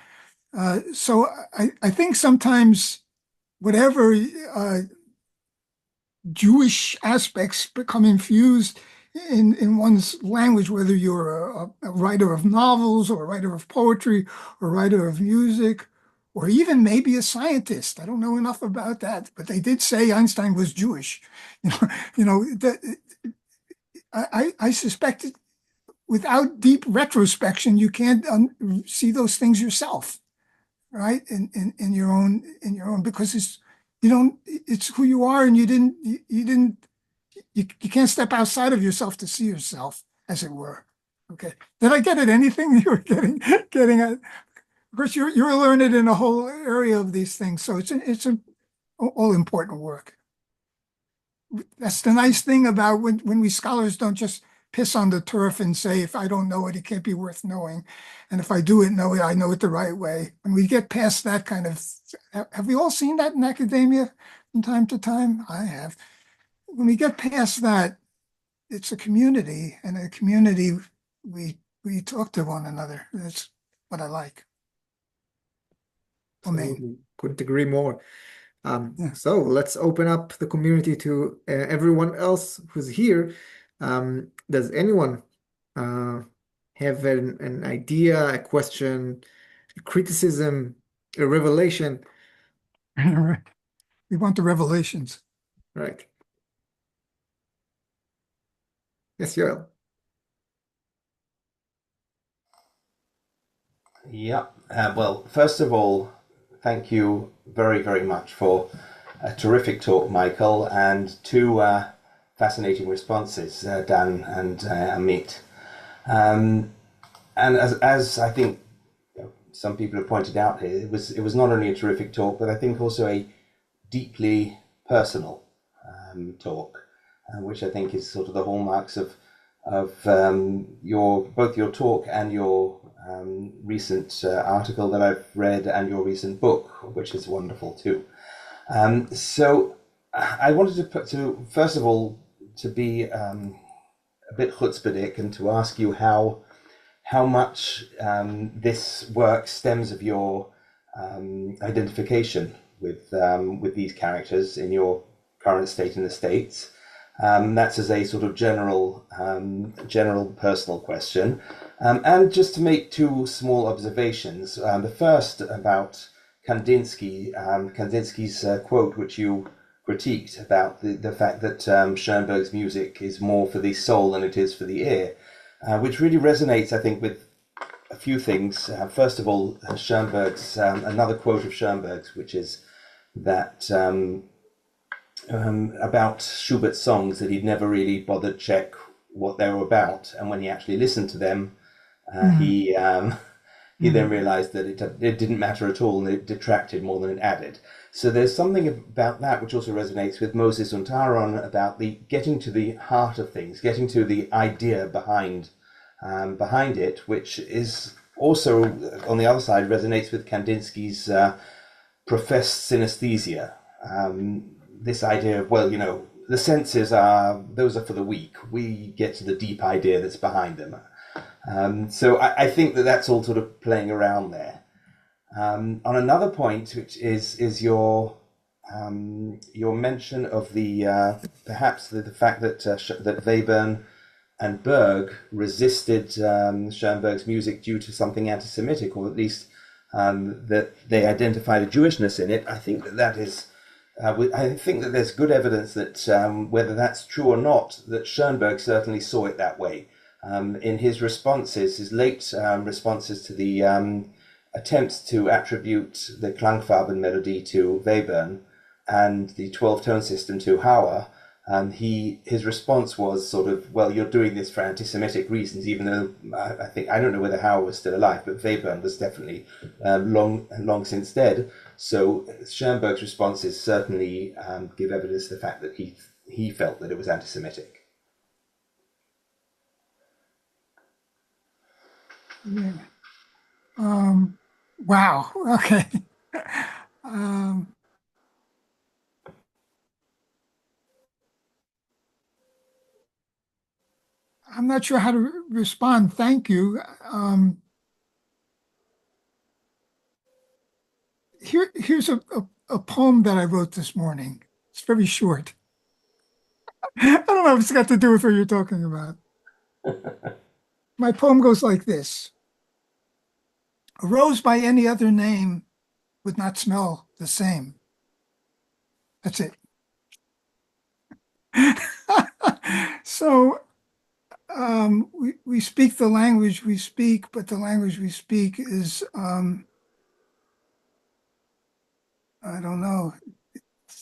B: So I think sometimes whatever Jewish aspects become infused in one's language, whether you're a writer of novels or a writer of poetry or a writer of music, or even maybe a scientist. I don't know enough about that, but they did say Einstein was Jewish. I suspect without deep retrospection, you can't see those things yourself, right? In your own, because it's who you are, and you can't step outside of yourself to see yourself, as it were. Okay. Did I get at anything you were getting at? Of course, you're learned in a whole area of these things, so it's all important work. That's the nice thing about when we scholars don't just piss on the turf and say, if I don't know it, it can't be worth knowing. And if I do know it, I know it the right way. When we get past that kind of, have we all seen that in academia from time to time? I have. When we get past that, it's a community, and a community, we talk to one another. That's what I like.
A: Couldn't agree more.
B: Yeah.
A: So let's open up the community to everyone else who's here. Does anyone have an idea, a question, a criticism, a revelation?
B: We want the revelations.
A: Right. Yes, Yoel.
E: Yeah. Well, first of all, thank you very, very much for a terrific talk, Michael, and two fascinating responses, Dan and Amit. And as I think some people have pointed out here, it was not only a terrific talk, but I think also a deeply personal talk, which I think is sort of the hallmarks of both your talk and your recent article that I've read, and your recent book, which is wonderful too. So I wanted to first of all to be a bit chutzpahdik and to ask you how much this work stems of your identification with these characters in your current state in the States. That's as a sort of general personal question. And just to make two small observations. The first about Kandinsky's quote, which you critiqued, about the fact that Schoenberg's music is more for the soul than it is for the ear, which really resonates, I think, with a few things. First of all, Schoenberg's, another quote of Schoenberg's, which is that about Schubert's songs, that he'd never really bothered check what they were about, and when he actually listened to them, he then realized that it didn't matter at all, and it detracted more than it added. So there's something about that which also resonates with Moses und Aaron, about the getting to the heart of things, getting to the idea behind it, which is also, on the other side, resonates with Kandinsky's professed synesthesia. This idea of, well, the senses those are for the weak. We get to the deep idea that's behind them. So I think that's all sort of playing around there. On another point, which is your mention of the perhaps the fact that Webern and Berg resisted Schoenberg's music due to something anti-Semitic, or at least that they identified a Jewishness in it. I think that is. I think that there's good evidence that whether that's true or not, that Schoenberg certainly saw it that way. In his responses, his late responses to the attempts to attribute the Klangfarben melody to Webern and the 12-tone system to Hauer, his response was sort of, well, you're doing this for anti-Semitic reasons, even though I don't know whether Howell was still alive, but Webern was definitely long since dead. So Schoenberg's responses certainly give evidence to the fact that he felt that it was anti-Semitic.
B: Yeah. Wow. Okay. I'm not sure how to respond. Thank you. Here's a poem that I wrote this morning. It's very short. I don't know if it's got to do with what you're talking about. My poem goes like this. A rose by any other name would not smell the same. That's it. So we speak the language we speak, but the language we speak is, I don't know,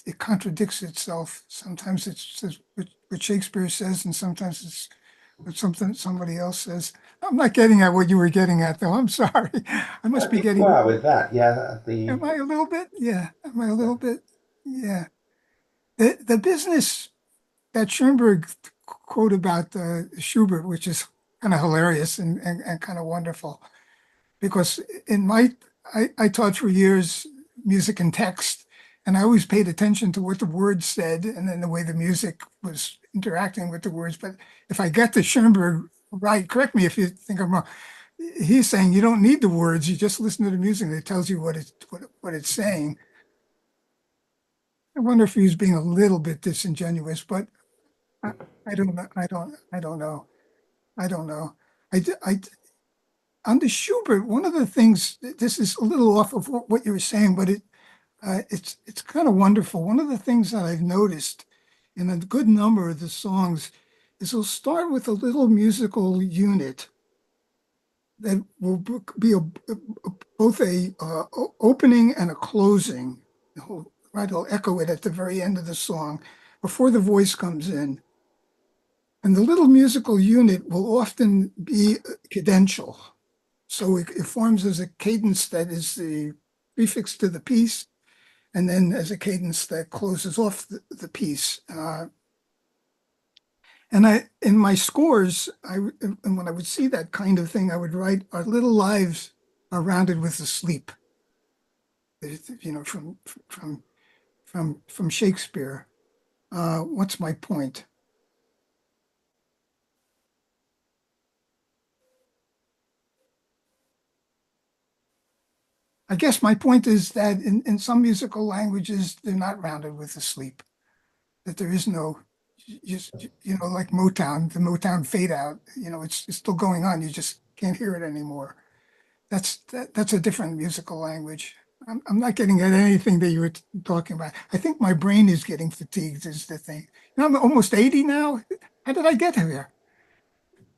B: it contradicts itself. Sometimes it's what Shakespeare says, and sometimes it's what somebody else says. I'm not getting at what you were getting at, though. I'm sorry. I must be getting.
E: Well, with that, yeah.
B: Am I a little bit? Yeah. Am I a little bit? Yeah. The business that Schoenberg quote about Schubert, which is kind of hilarious and kind of wonderful, because I taught for years music and text, and I always paid attention to what the words said and then the way the music was interacting with the words. But if I get the Schoenberg right, correct me if you think I'm wrong, he's saying you don't need the words, you just listen to the music and it tells you what it's saying. I wonder if he's being a little bit disingenuous, but I don't know. I don't know. On the Schubert, one of the things, this is a little off of what you were saying, but it's kind of wonderful. One of the things that I've noticed in a good number of the songs is they'll start with a little musical unit that will be both a opening and a closing. Right, it'll echo it at the very end of the song before the voice comes in. And the little musical unit will often be cadential. So it forms as a cadence that is the prefix to the piece, and then as a cadence that closes off the piece. And in my scores, and when I would see that kind of thing, I would write, our little lives are rounded with the sleep. From Shakespeare. What's my point? I guess my point is that in some musical languages, they're not rounded with the sleep, that there is no, like Motown, the Motown fade out, it's still going on. You just can't hear it anymore. That's a different musical language. I'm not getting at anything that you were talking about. I think my brain is getting fatigued is the thing. I'm almost 80 now. How did I get here?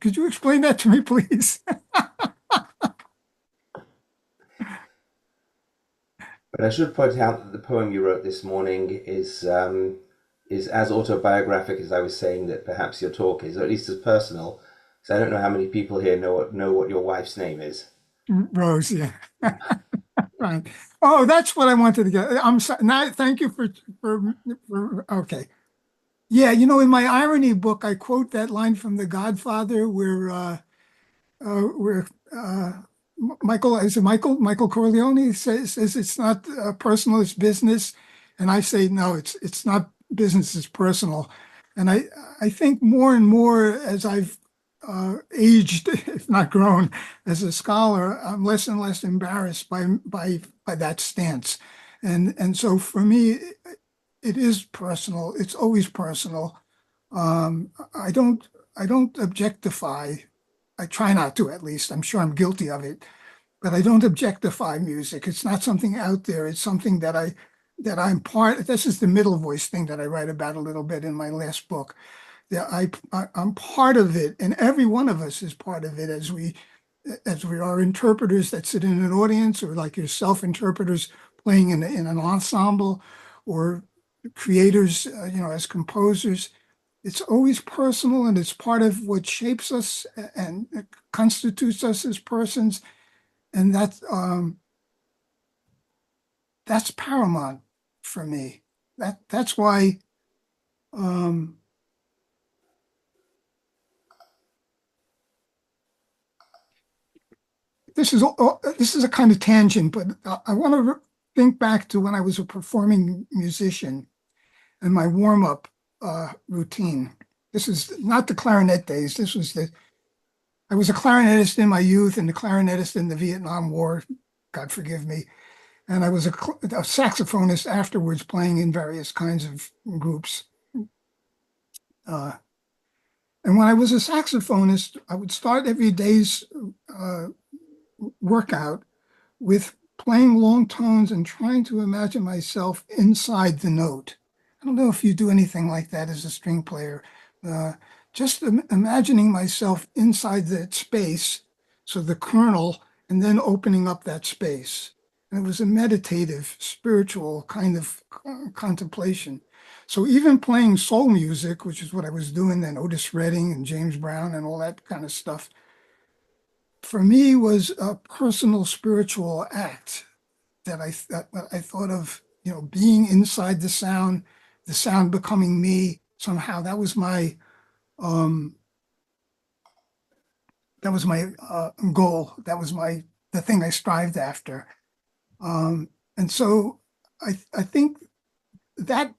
B: Could you explain that to me, please?
E: But I should point out that the poem you wrote this morning is as autobiographic as I was saying that perhaps your talk is, or at least as personal. So I don't know how many people here know what your wife's name is.
B: Rose, yeah. Right. Oh, that's what I wanted to get. I'm sorry. Now, thank you for okay. Yeah, in my irony book, I quote that line from The Godfather where Michael Corleone says it's not personal, it's business, and I say no, it's not business, it's personal. And I think more and more as I've aged, if not grown, as a scholar, I'm less and less embarrassed by that stance. And so for me, it is personal. It's always personal. I don't objectify. I try not to, at least. I'm sure I'm guilty of it, but I don't objectify music. It's not something out there. It's something that I'm part. This is the middle voice thing that I write about a little bit in my last book. Yeah, I'm part of it, and every one of us is part of it as we are interpreters that sit in an audience, or like yourself, interpreters playing in an ensemble, or creators, as composers, it's always personal, and it's part of what shapes us and constitutes us as persons, and that's paramount for me. That's why this is a kind of tangent, but I want to think back to when I was a performing musician and my warm-up routine. This is not the clarinet days. I was a clarinetist in my youth and a clarinetist in the Vietnam War, God forgive me. And I was a saxophonist afterwards, playing in various kinds of groups. And when I was a saxophonist, I would start every day's workout with playing long tones and trying to imagine myself inside the note. I don't know if you do anything like that as a string player. Just imagining myself inside that space, so the kernel, and then opening up that space. And it was a meditative, spiritual kind of contemplation. So even playing soul music, which is what I was doing then, Otis Redding and James Brown and all that kind of stuff, for me was a personal spiritual act that I thought of, being inside the sound becoming me somehow. That was my goal. That was the thing I strived after. And so I think that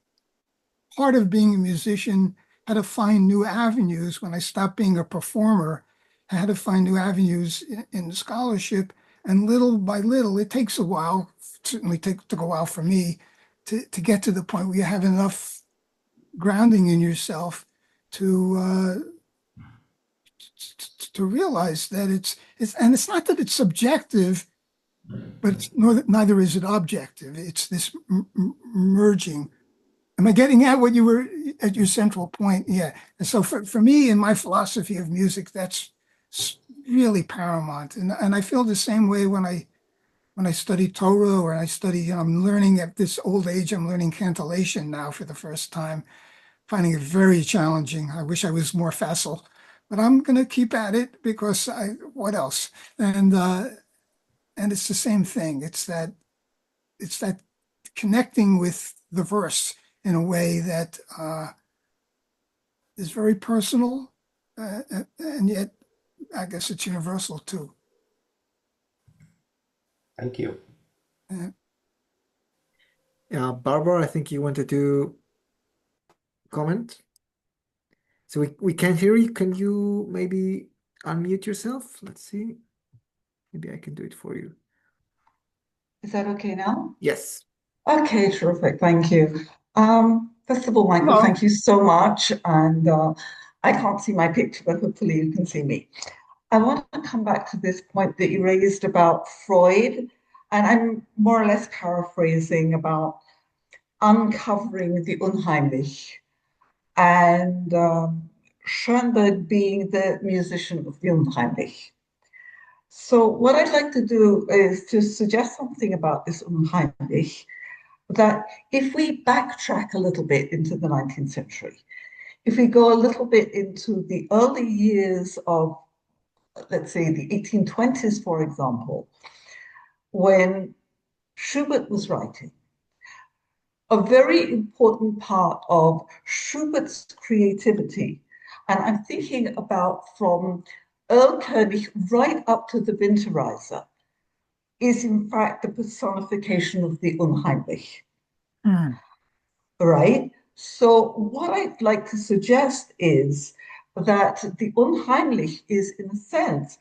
B: part of being a musician had to find new avenues when I stopped being a performer. I had to find new avenues in scholarship, and little by little, it takes a while, certainly took a while for me to get to the point where you have enough grounding in yourself to realize that it's not that it's subjective, but neither is it objective. It's this merging. Am I getting at what you were at your central point? Yeah. And so for me, in my philosophy of music, that's really paramount. And I feel the same way when I study Torah, or I study, I'm learning at this old age, I'm learning cantillation now for the first time, finding it very challenging. I wish I was more facile, but I'm going to keep at it because what else? And it's the same thing. It's that connecting with the verse in a way that is very personal, and yet I guess it's universal too.
E: Thank you.
A: Yeah, Barbara, I think you wanted to comment. So we can't hear you. Can you maybe unmute yourself? Let's see. Maybe I can do it for you.
F: Is that okay now?
A: Yes.
F: Okay, terrific. Thank you. First of all, Michael,
B: Hello.
F: thank you so much. And I can't see my picture, but hopefully you can see me. I want to come back to this point that you raised about Freud, and I'm more or less paraphrasing about uncovering the unheimlich, and Schoenberg being the musician of the unheimlich. So what I'd like to do is to suggest something about this unheimlich, that if we backtrack a little bit into the 19th century, if we go a little bit into the early years of, let's say, the 1820s, for example, when Schubert was writing, a very important part of Schubert's creativity, and I'm thinking about from Erlkönig right up to the Winterreise, is in fact the personification of the unheimlich. Right? So what I'd like to suggest is that the unheimlich is, in a sense,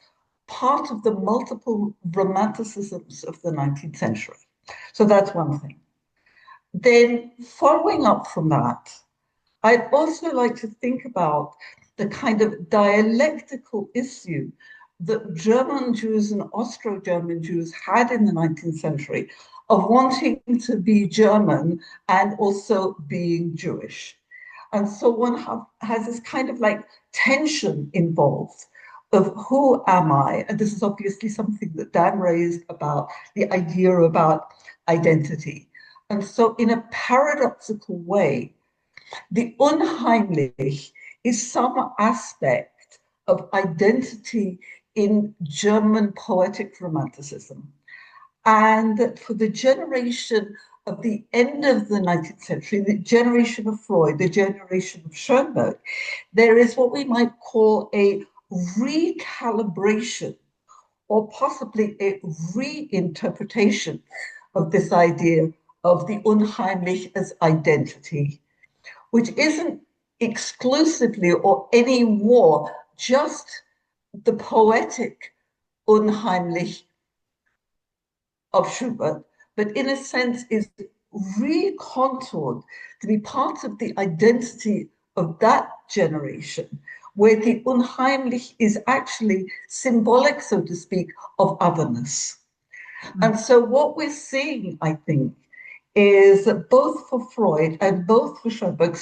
F: part of the multiple romanticisms of the 19th century. So that's one thing. Then following up from that, I'd also like to think about the kind of dialectical issue that German Jews and Austro-German Jews had in the 19th century of wanting to be German and also being Jewish. And so one has this kind of like tension involved of who am I? And this is obviously something that Dan raised about the idea about identity. And so, in a paradoxical way, the unheimlich is some aspect of identity in German poetic romanticism. And for the generation of the end of the 19th century, the generation of Freud, the generation of Schoenberg, there is what we might call a recalibration or possibly a reinterpretation of this idea of the unheimlich as identity, which isn't exclusively or any more just the poetic unheimlich of Schubert, but in a sense is recontoured to be part of the identity of that generation, where the unheimlich is actually symbolic, so to speak, of otherness. And so what we're seeing, I think, is that both for Freud and both for Schoenberg,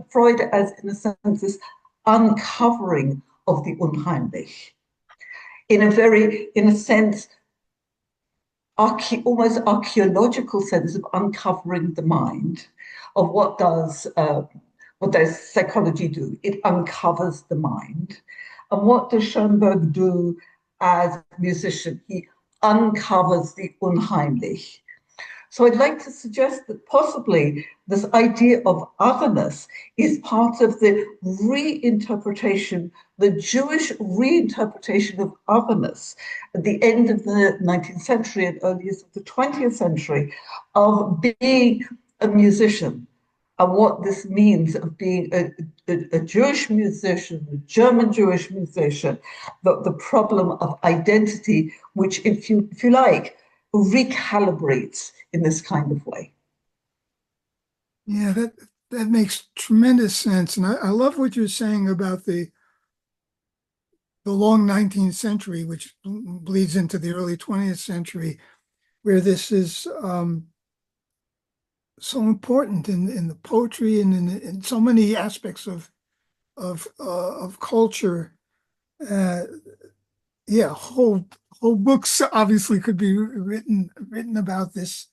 F: Freud as in a sense this uncovering of the unheimlich, in a sense, almost archaeological sense of uncovering the mind, of what does psychology do? It uncovers the mind. And what does Schoenberg do as a musician? He uncovers the unheimlich. So I'd like to suggest that possibly this idea of otherness is part of the reinterpretation, the Jewish reinterpretation of otherness at the end of the 19th century and early years of the 20th century, of being a musician and what this means of being a Jewish musician, a German Jewish musician, the problem of identity, which, if you like, recalibrates in this kind of way.
B: Yeah, that makes tremendous sense. And I love what you're saying about the long 19th century, which bleeds into the early 20th century, where this is so important in the poetry and in so many aspects of culture. Yeah, whole books obviously could be written about this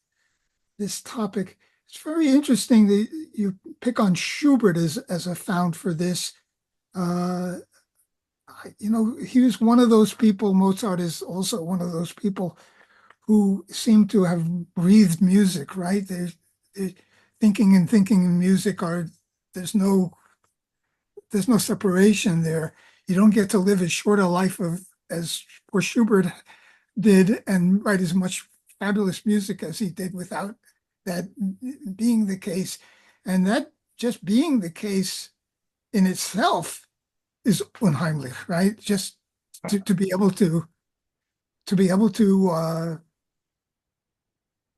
B: topic. It's very interesting that you pick on Schubert as a fount for this. He was one of those people. Mozart is also one of those people who seem to have breathed music, right? They're thinking and music there's no separation there. You don't get to live as short a life as poor Schubert did and write as much fabulous music as he did without that being the case. And that just being the case in itself is unheimlich, right? Just to be able to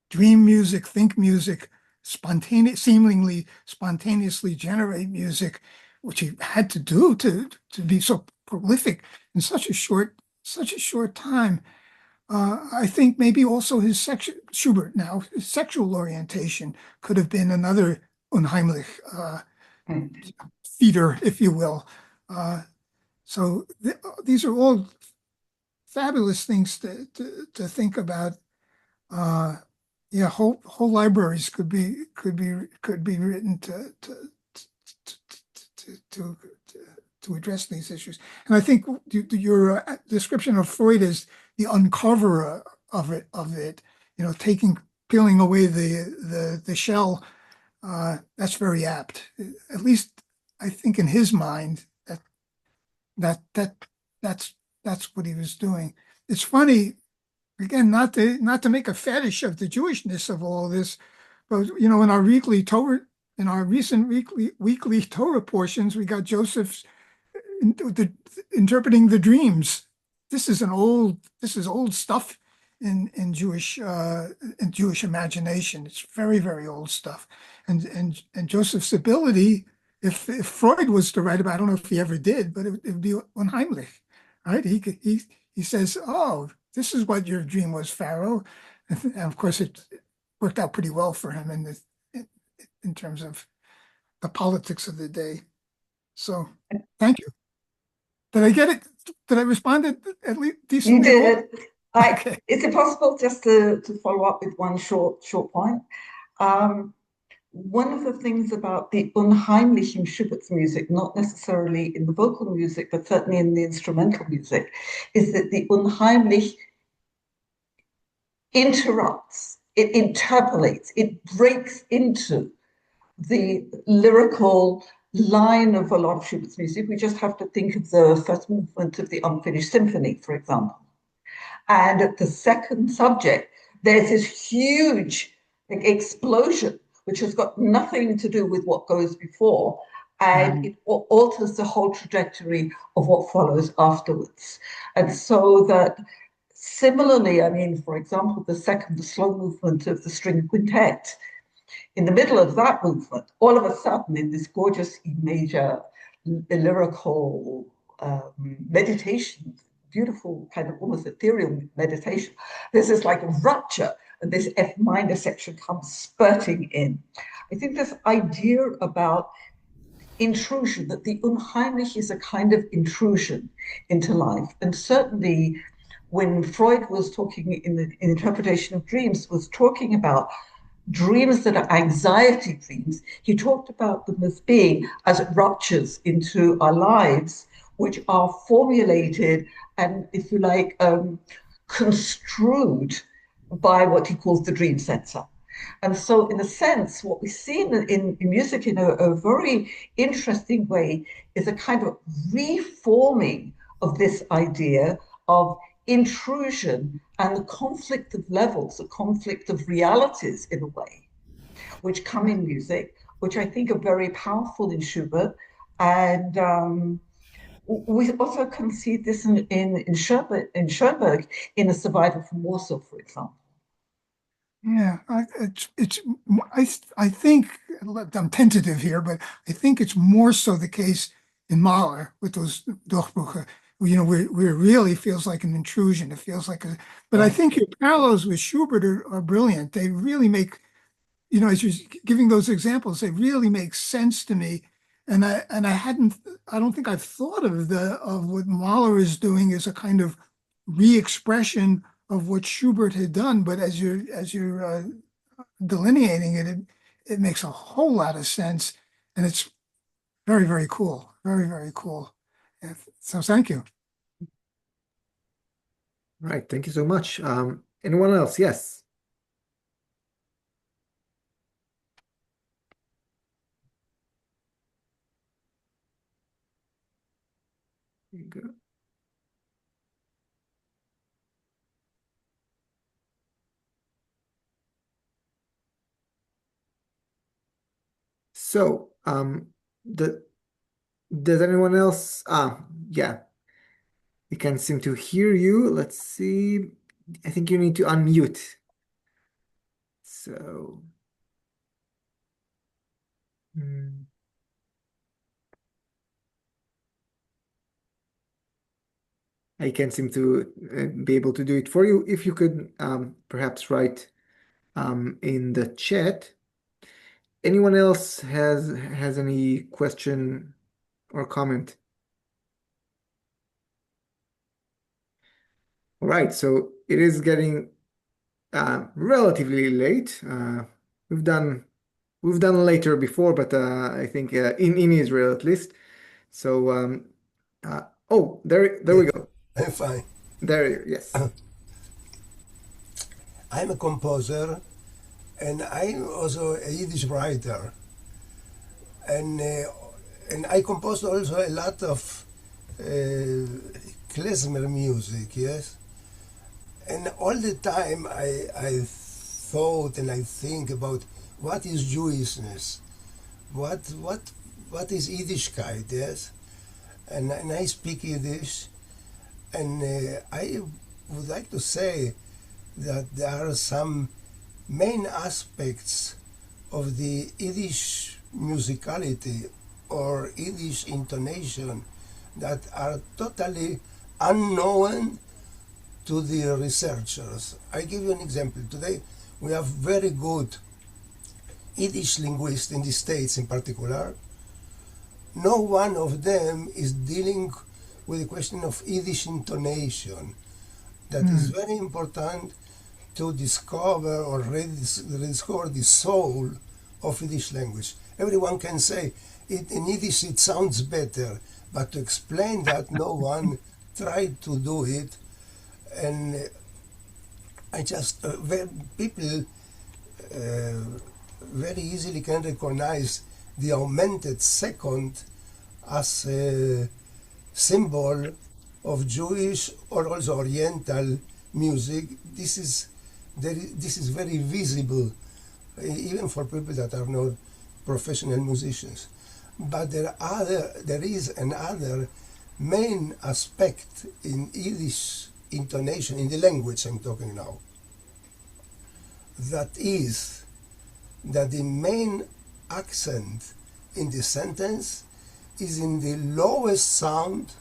B: dream music, think music, seemingly spontaneously generate music, which he had to do to be so prolific in such a short time. I think maybe also his Schubert now, his sexual orientation could have been another unheimlich feeder, if you will. So these are all fabulous things to think about. Yeah, whole libraries could be written to address these issues. And I think your description of Freud as the uncoverer of it, peeling away the shell, that's very apt. At least I think in his mind that's what he was doing. It's funny, again, not to make a fetish of the Jewishness of all this, but in our recent weekly Torah portions, we got Joseph's interpreting the dreams. This is old stuff in Jewish imagination. It's very, very old stuff. And Joseph's ability, if Freud was to write about, I don't know if he ever did, but it would be unheimlich, right? He says, "Oh, this is what your dream was, Pharaoh," and of course it worked out pretty well for him in terms of the politics of the day. So, thank you. Did I get it? Did I respond at least decently?
F: You did.
B: Okay.
F: Is it possible just to follow up with one short point? One of the things about the unheimlich in Schubert's music, not necessarily in the vocal music, but certainly in the instrumental music, is that the unheimlich interrupts, it interpolates, it breaks into the lyrical line of a lot of Schubert's music. We just have to think of the first movement of the Unfinished Symphony, for example. And at the second subject, there's this huge explosion, which has got nothing to do with what goes before. And it alters the whole trajectory of what follows afterwards. And so that similarly, I mean, for example, the slow movement of the string quintet, in the middle of that movement, all of a sudden, in this gorgeous E major lyrical meditation, beautiful kind of almost ethereal meditation, there's this like rupture, and this F minor section comes spurting in. I think this idea about intrusion, that the unheimlich is a kind of intrusion into life. And certainly when Freud was talking in the interpretation of dreams, was talking about dreams that are anxiety dreams, he talked about them as being as ruptures into our lives, which are formulated and, if you like, construed by what he calls the dream censor. And so, in a sense, what we see in music in a very interesting way is a kind of reforming of this idea of intrusion and the conflict of levels, the conflict of realities in a way, which come in music, which I think are very powerful in Schubert. And we also can see this in Schoenberg in A Survivor from Warsaw, for example.
B: Yeah, I think I'm tentative here, but I think it's more so the case in Mahler with those Durchbrüche, where it really feels like an intrusion. It feels like but I think your parallels with Schubert are brilliant. They really make, as you're giving those examples, they really make sense to me. And I don't think I've thought of what Mahler is doing as a kind of re-expression of what Schubert had done, but as you're delineating it, it makes a whole lot of sense, and it's very, very cool, very, very cool. So thank you.
A: Right, thank you so much. Anyone else? Yes. There you go. So, does anyone else? Yeah, we can seem to hear you. Let's see. I think you need to unmute. So, I can't seem to be able to do it for you. If you could perhaps write in the chat. Anyone else has any question or comment? All right, so it is getting relatively late. We've done later before, but I think in Israel at least. So oh, there we go.
G: I'm fine.
A: There, yes.
G: I'm a composer, and I'm also a Yiddish writer, and I composed also a lot of klezmer music, yes. And all the time I thought and I think about what is Jewishness, what is Yiddishkayt, yes. And I speak Yiddish, and I would like to say that there are some main aspects of the Yiddish musicality or Yiddish intonation that are totally unknown to the researchers. I give you an example. Today we have very good Yiddish linguists in the States in particular. No one of them is dealing with the question of Yiddish intonation. That is very important to discover or rediscover the soul of Yiddish language. Everyone can say, in Yiddish it sounds better, but to explain that, no one tried to do it. And I just, people very easily can recognize the augmented second as a symbol of Jewish or also Oriental music. This is very visible, even for people that are not professional musicians. But there is another main aspect in Yiddish intonation, in the language I'm talking now. That is that the main accent in the sentence is in the lowest sound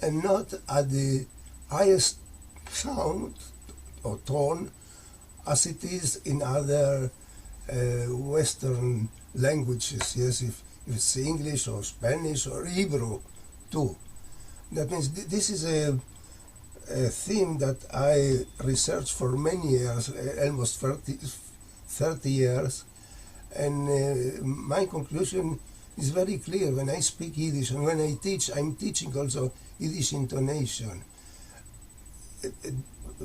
G: and not at the highest sound or tone as it is in other Western languages. Yes, if it's English or Spanish or Hebrew too. That means this is a theme that I researched for many years, almost 30 years, and my conclusion is very clear. When I speak Yiddish and when I teach, I'm teaching also Yiddish intonation.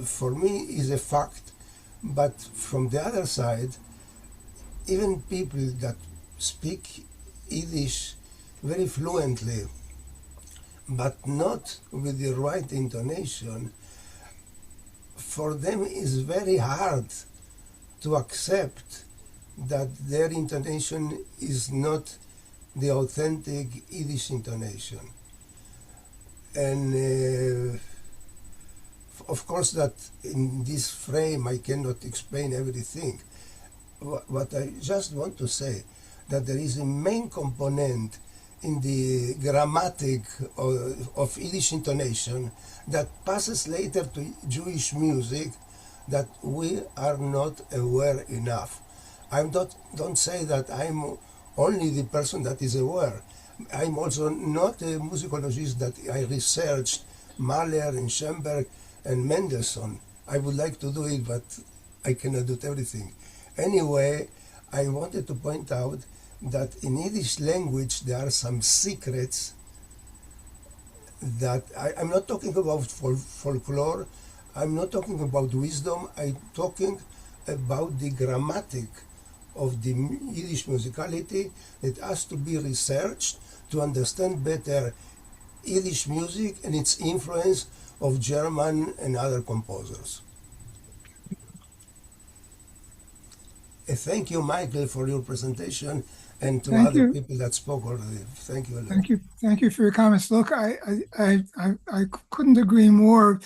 G: For me is a fact, but from the other side, even people that speak Yiddish very fluently, but not with the right intonation, for them is very hard to accept that their intonation is not the authentic Yiddish intonation. And of course that in this frame I cannot explain everything. What I just want to say, that there is a main component in the grammatic of Yiddish intonation that passes later to Jewish music that we are not aware enough. I don't say that I'm only the person that is aware. I'm also not a musicologist that I researched Mahler and Schoenberg and Mendelssohn. I would like to do it, but I cannot do everything. Anyway, I wanted to point out that in Yiddish language there are some secrets that I'm not talking about folklore, I'm not talking about wisdom, I'm talking about the grammatic of the Yiddish musicality that has to be researched to understand better Yiddish music and its influence of German and other composers. Thank you, Michael, for your presentation, and to other people that spoke already. Thank you.
B: Thank you for your comments. Look, I couldn't agree more.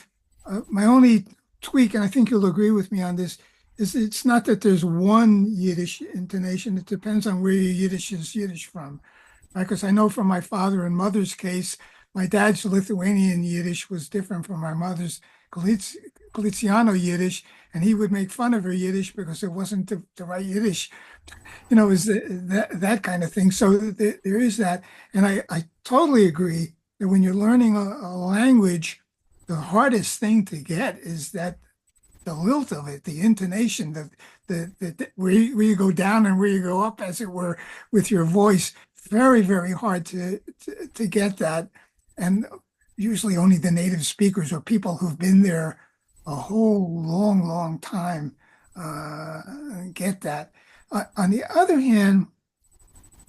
B: My only tweak, and I think you'll agree with me on this, is it's not that there's one Yiddish intonation. It depends on where your Yiddish is Yiddish from. Because I know from my father and mother's case, my dad's Lithuanian Yiddish was different from my mother's Galiciano Yiddish, and he would make fun of her Yiddish because it wasn't the right Yiddish. It was that kind of thing. So there is that. And I totally agree that when you're learning a language, the hardest thing to get is that the lilt of it, the intonation, the where you go down and where you go up, as it were, with your voice. Very, very hard to get that. And usually only the native speakers or people who've been there a whole long time get that. On the other hand,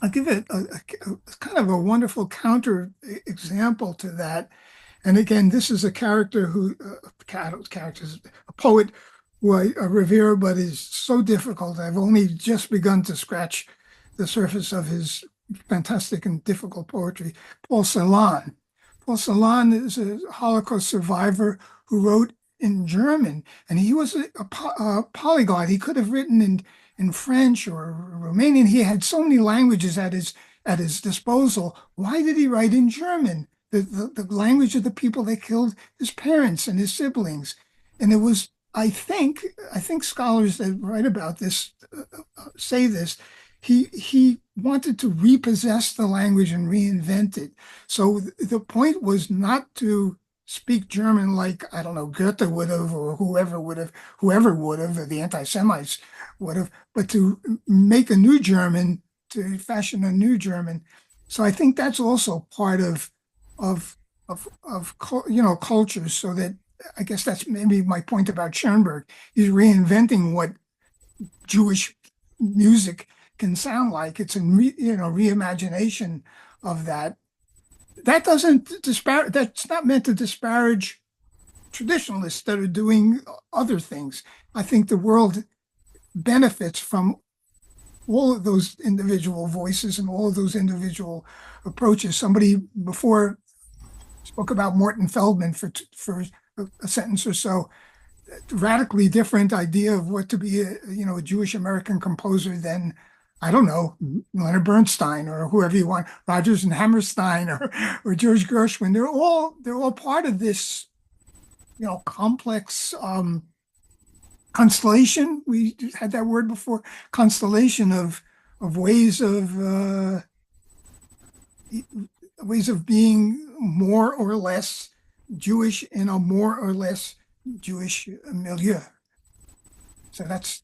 B: I'll give it a kind of a wonderful counter example to that. And again, this is a character a poet who I revere, but is so difficult. I've only just begun to scratch the surface of his fantastic and difficult poetry. Paul Celan. Paul Celan is a Holocaust survivor who wrote in German, and he was a polyglot. He could have written in French or Romanian. He had so many languages at his disposal. Why did he write in German? The language of the people that killed his parents and his siblings. And it was, I think scholars that write about this say this. He wanted to repossess the language and reinvent it. So the point was not to speak German like, I don't know, Goethe would have, or whoever would have, or the anti-Semites would have, but to make a new German, to fashion a new German. So I think that's also part of culture. So that I guess that's maybe my point about Schoenberg. He's reinventing what Jewish music can sound like. It's a reimagination of that. That doesn't disparage. That's not meant to disparage traditionalists that are doing other things. I think the world benefits from all of those individual voices and all of those individual approaches. Somebody before spoke about Morton Feldman for a sentence or so. Radically different idea of what to be a Jewish American composer than, I don't know, Leonard Bernstein or whoever you want, Rodgers and Hammerstein or George Gershwin. They're all part of this complex constellation. We had that word before, constellation of ways of being more or less Jewish in a more or less Jewish milieu. So that's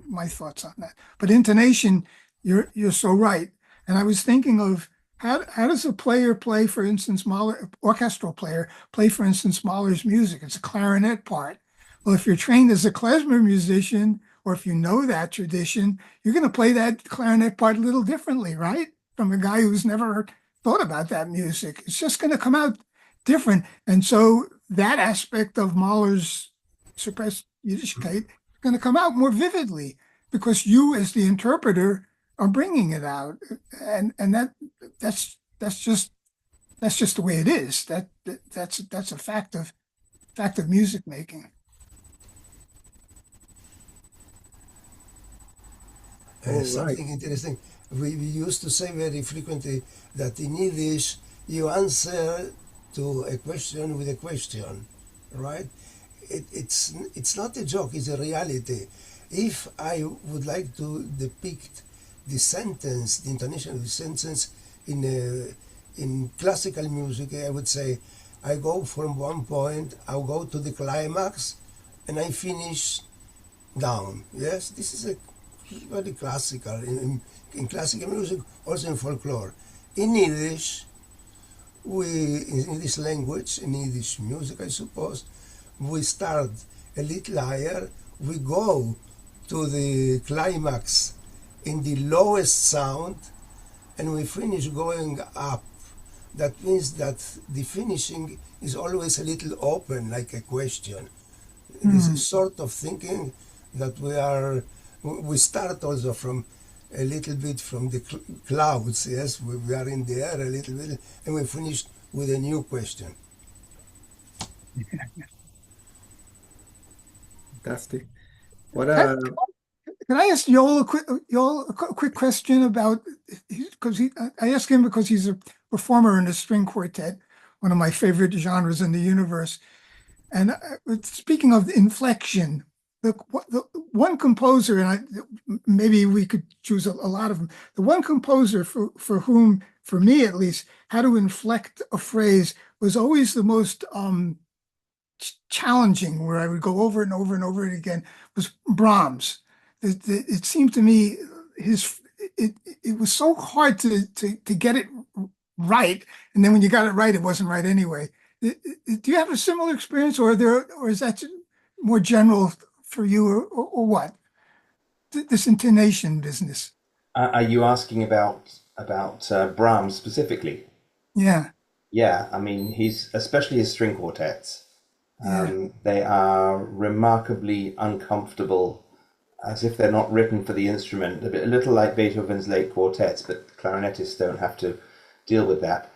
B: my thoughts on that. But intonation, you're so right. And I was thinking of how does a player play, for instance, Mahler, orchestral player play, for instance, Mahler's music? It's a clarinet part. Well, if you're trained as a klezmer musician, or if you know that tradition, you're going to play that clarinet part a little differently, right? From a guy who's never thought about that music. It's just going to come out different. And so that aspect of Mahler's suppressed Yiddishkayt is going to come out more vividly because you, as the interpreter, are bringing it out, and that's just the way it is. That's a fact of music making.
G: Something interesting. We used to say very frequently that in Yiddish you answer to a question with a question, right? It's not a joke, it's a reality. If I would like to depict the sentence, the intonation of the sentence in classical music, I would say, I go from one point, I'll go to the climax, and I finish down. Yes, this is a very classical in classical music, also in folklore. In Yiddish, in this language, in Yiddish music, I suppose, we start a little higher, we go to the climax in the lowest sound, and we finish going up. That means that the finishing is always a little open, like a question. This is sort of thinking that we start also from a little bit from the clouds, yes, we are in the air a little bit, and we finish with a new question.
A: Fantastic.
B: Can I ask Yoel a quick question about, because I asked him because he's a performer in a string quartet, one of my favorite genres in the universe. And speaking of inflection, the one composer, and maybe we could choose a lot of them, the one composer for whom, for me at least, how to inflect a phrase was always the most challenging, where I would go over and over and over it again, was Brahms. It seemed to me it was so hard to get it right, and then when you got it right, it wasn't right anyway. Do you have a similar experience, or is that more general for you, or what? This intonation business.
E: Are you asking about Brahms specifically?
B: Yeah.
E: Yeah, I mean, especially his string quartets.
B: Yeah.
E: They are remarkably uncomfortable, as if they're not written for the instrument. A little like Beethoven's late quartets, but clarinetists don't have to deal with that.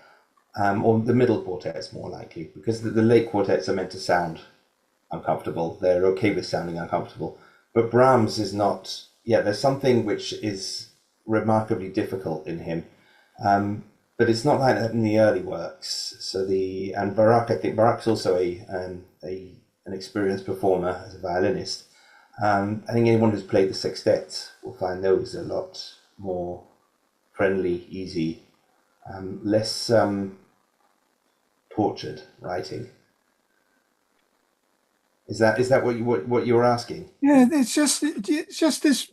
E: Or the middle quartets, more likely, because the late quartets are meant to sound uncomfortable. They're okay with sounding uncomfortable. But Brahms is not. Yeah, there's something which is remarkably difficult in him. But it's not like that in the early works. And Barak, I think Barak's also an experienced performer as a violinist. I think anyone who's played the sextets will find those a lot more friendly, easy, less tortured writing. Is that what you were asking?
B: Yeah, it's just this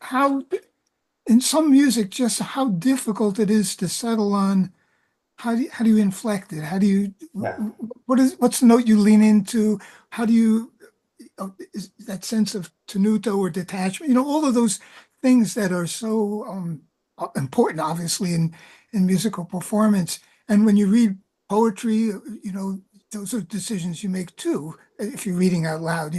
B: how in some music just how difficult it is to settle on how do you inflect it? How do you
E: Yeah.
B: what's the note you lean into? How do you is that sense of tenuto or detachment? All of those things that are so important, obviously, in musical performance. And when you read poetry, those are decisions you make too. If you're reading out loud,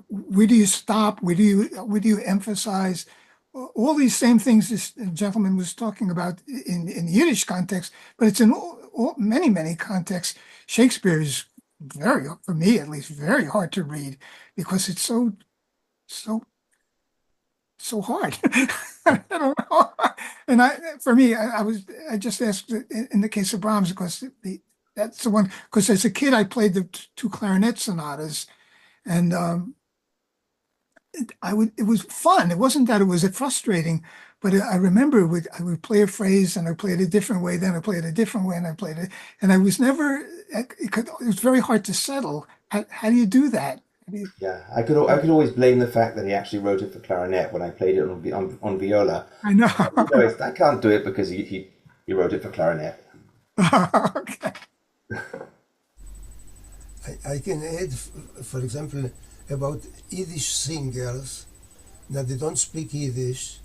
B: where do you stop? Where do you emphasize? All these same things this gentleman was talking about in the Yiddish context, but it's in many, many contexts. Shakespeare is for me at least, very hard to read because it's so hard. I don't know. And for me, I just asked in the case of Brahms because that's the one. Because as a kid, I played the two clarinet sonatas, and it was fun. It wasn't that it was frustrating, but I remember I would play a phrase and I played it a different way, then I played it a different way, and I played it, and I was never. It was very hard to settle. How do you do that?
E: Yeah, I could always blame the fact that he actually wrote it for clarinet when I played it on viola.
B: I know.
E: I can't do it because he wrote it for clarinet.
B: Okay.
G: I can add, for example, about Yiddish singers that they don't speak Yiddish.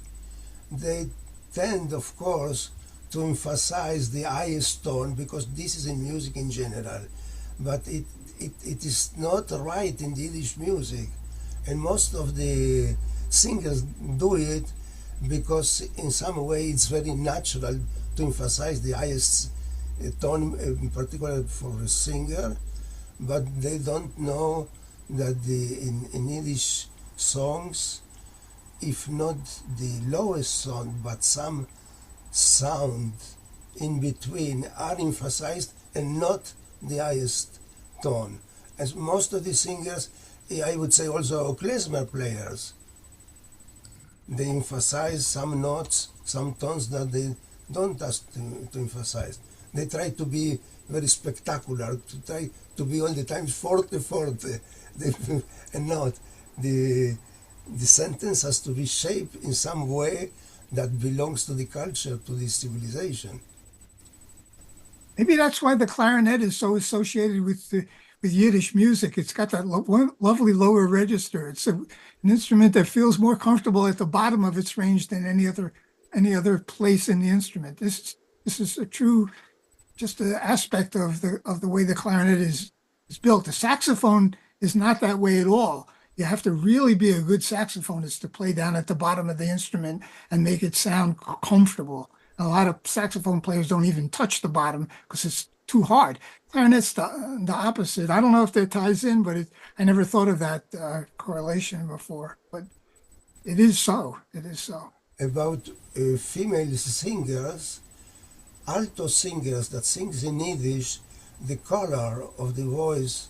G: They tend, of course, to emphasize the highest tone because this is in music in general. But it is not right in the Yiddish music. And most of the singers do it because in some way it's very natural to emphasize the highest tone, in particular for a singer, but they don't know that in Yiddish songs, if not the lowest sound, but some sound in between are emphasized and not the highest tone. As most of the singers, I would say also klezmer players, they emphasize some notes, some tones that they don't ask to emphasize. They try to be very spectacular, to try to be all the time forte, and not. The sentence has to be shaped in some way that belongs to the culture, to the civilization.
B: Maybe that's why the clarinet is so associated with Yiddish music. It's got that lovely lower register. It's an instrument that feels more comfortable at the bottom of its range than any other place in the instrument. This is a true just an aspect of the way the clarinet is built. The saxophone is not that way at all. You have to really be a good saxophonist to play down at the bottom of the instrument and make it sound comfortable. A lot of saxophone players don't even touch the bottom because it's too hard. Clarinet's the opposite. I don't know if that ties in, but I never thought of that correlation before. But it is so. It is so.
G: About female singers, alto singers that sings in Yiddish, the color of the voice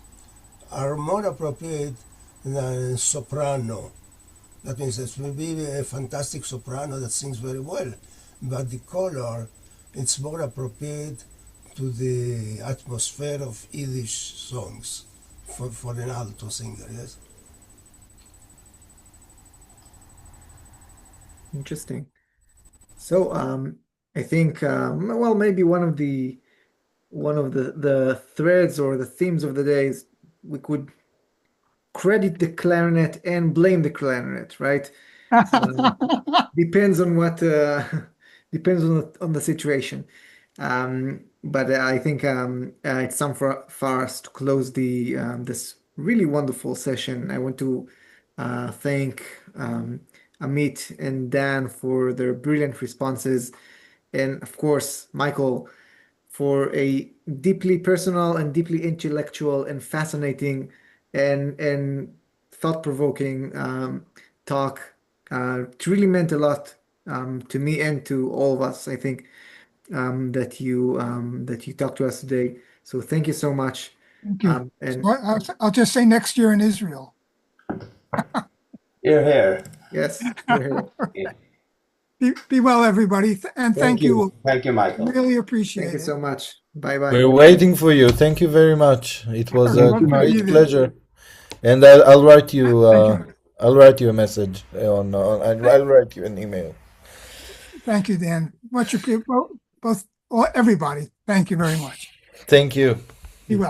G: are more appropriate than soprano. That means that will be a fantastic soprano that sings very well, but the color, it's more appropriate to the atmosphere of Yiddish songs for an alto singer, yes?
A: Interesting. So I think well, maybe one of the threads or the themes of the day is we could credit the clarinet and blame the clarinet, right? Depends on what depends on the situation. But I think it's time for us to close this really wonderful session. I want to thank Amit and Dan for their brilliant responses, and of course, Michael for a deeply personal and deeply intellectual and fascinating and thought-provoking talk. It really meant a lot to me and to all of us. I think that you talked to us today. So thank you so much.
B: Thank you.
A: And
B: I'll just say next year in Israel.
E: You're here.
A: yes, you're here.
B: Be well, everybody, and thank you.
E: Thank you, Michael.
B: Really appreciate
A: Thank you
B: it.
A: so much. Bye bye.
C: We're waiting for you. Thank you very much. It was a great pleasure. And I'll write you.
B: Thank you.
C: I'll write you a message I'll write you an email.
B: Thank you, Dan. Much appreciated. Both, everybody. Thank you very much.
C: Thank you.